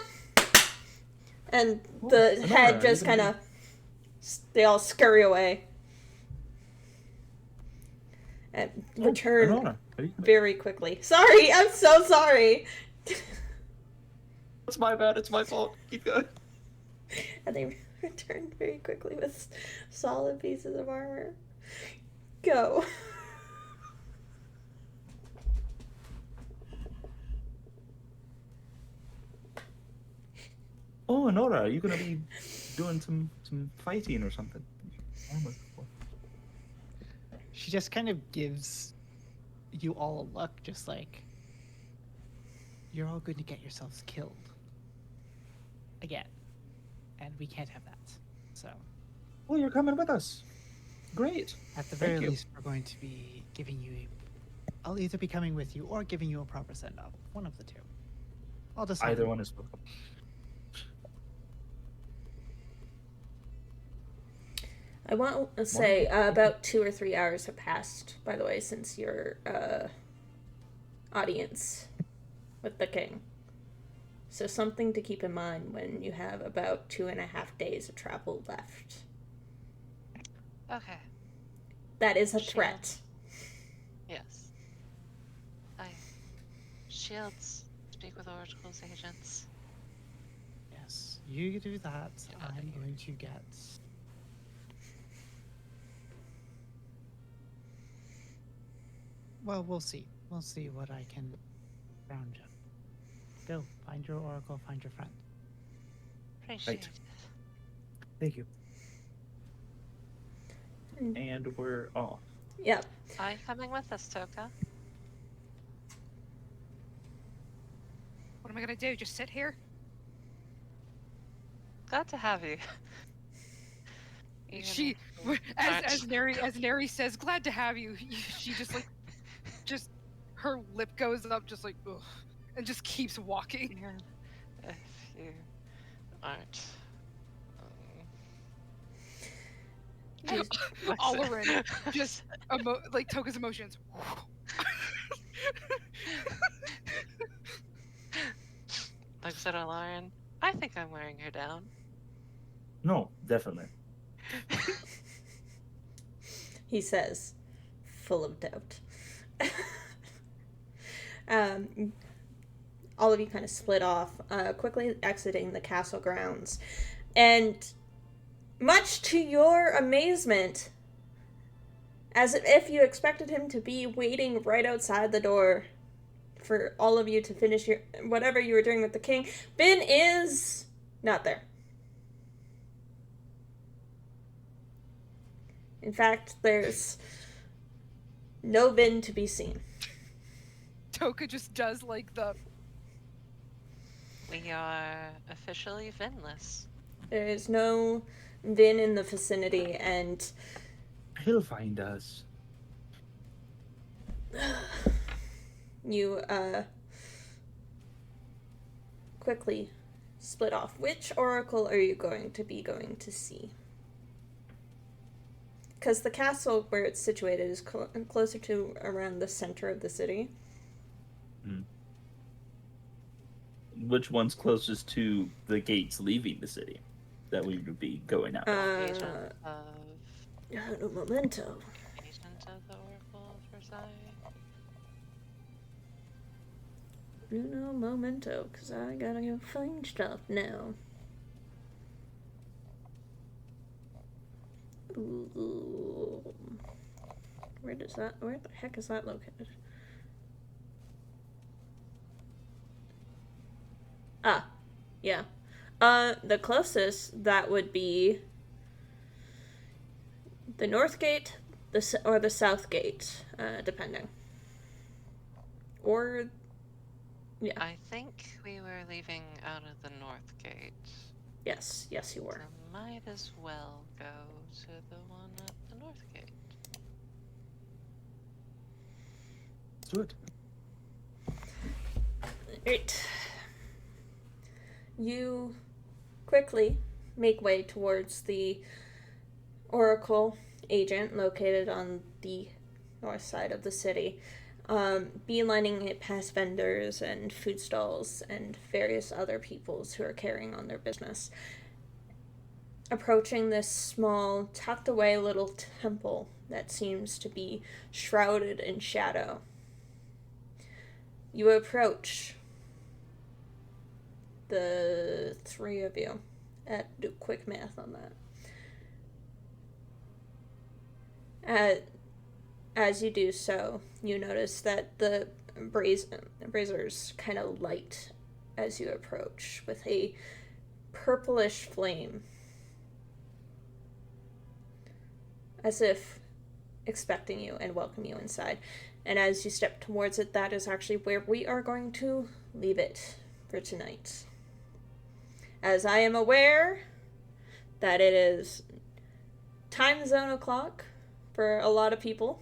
And the Sonora, head are just you kind gonna of, they all scurry away. And return Sonora, are you- very quickly. Sorry, I'm so sorry. It's my bad. It's my fault. Keep going. And they return very quickly with solid pieces of armor. Go. Oh, Nora, are you gonna be doing some fighting or something? She just kind of gives you all a look, just like, you're all going to get yourselves killed. Again. And we can't have that. So, Oh, you're coming with us. Great. at the very Thank you. least, we're going to be giving you I'll either be coming with you or giving you a proper send-off. One of the two. I'll decide. Either one is welcome. I want to say about 2 or 3 hours have passed, by the way, since your audience with the king. So something to keep in mind when you have about 2.5 days of travel left. okay, That is a Shield. threat. yes. Shields, speak with Oracle's agents. Yes, you do that. Get out of I'm here. going to get. Well, we'll see. We'll see what I can round up. Go, find your oracle, find your friend. Appreciate Right. it. Thank you. Mm. And we're off. Yep. Are you coming with us, Toka? What am I gonna do? Just sit here? Glad to have you. Even She, if we as aren't- as Neri says, glad to have you. She just like, just her lip goes up, just like, ugh, and just keeps walking. Even if you aren't. Olorin just like Toka's emotions. Looks at Alarin. I think I'm wearing her down. No, definitely. He says, full of doubt. All of you kind of split off, quickly exiting the castle grounds. And much to your amazement, as if you expected him to be waiting right outside the door for all of you to finish your whatever you were doing with the king, Bin is not there. In fact, there's no Vin to be seen. Toka just does like the. We are officially Vinless. There is no Vin in the vicinity, and He'll find us. you quickly split off. Which oracle are you going to see? Because the castle where it's situated is closer to around the center of the city. Which one's closest to the gates leaving the city that we would be going out? Agent No memento. Agent of the Oracle of Versailles. No memento, because I gotta go find stuff now. Ooh. Where the heck is that located? Ah, yeah. The closest that would be the North Gate, or the South Gate, depending. Or, yeah. I think we were leaving out of the North Gate. Yes, you were. So might as well go to the one at the North Gate. Let's do it. Right. You quickly make way towards the Oracle agent located on the north side of the city, beelining it past vendors and food stalls and various other peoples who are carrying on their business. Approaching this small, tucked away little temple that seems to be shrouded in shadow. You approach the three of you. Do quick math on that. As you do so, you notice that the braziers kind of light as you approach with a purplish flame, as if expecting you and welcome you inside. And as you step towards it, that is actually where we are going to leave it for tonight. As I am aware that it is time zone o'clock for a lot of people.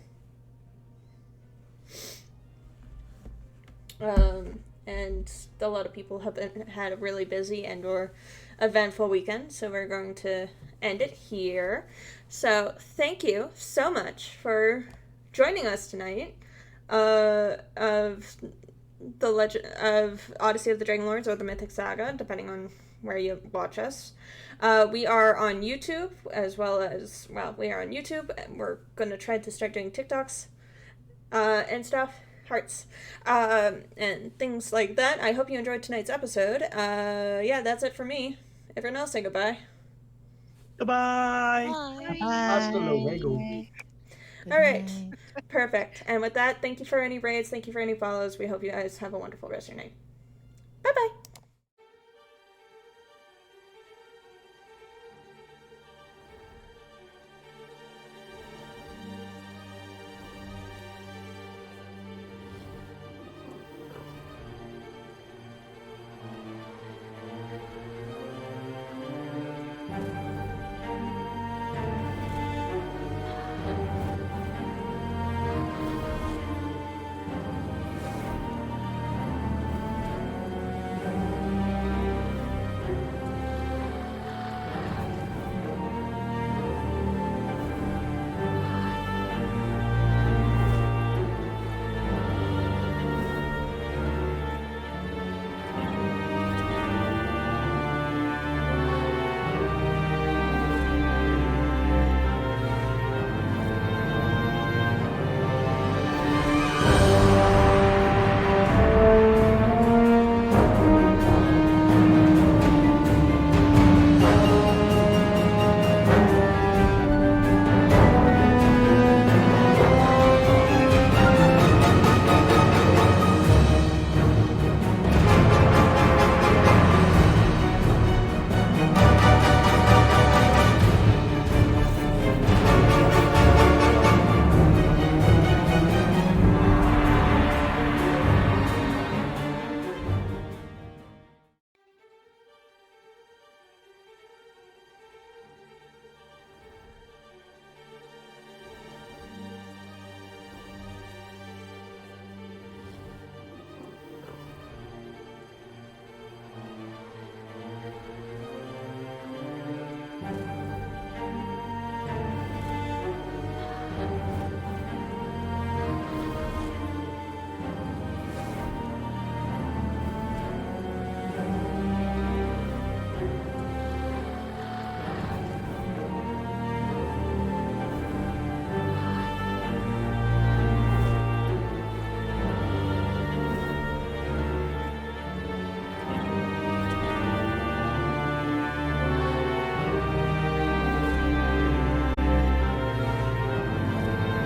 And a lot of people have had a really busy and or eventful weekend, so we're going to end it here. So thank you so much for joining us tonight of the Legend of Odyssey of the Dragon Lords or the Mythic Saga, depending on where you watch us. We are on YouTube as well as, we are on YouTube, and we're going to try to start doing TikToks and stuff, hearts, and things like that. I hope you enjoyed tonight's episode. Yeah, that's it for me. Everyone else say goodbye. Goodbye. Bye. Hasta luego. All right, perfect. And with that, thank you for any raids, thank you for any follows. We hope you guys have a wonderful rest of your night.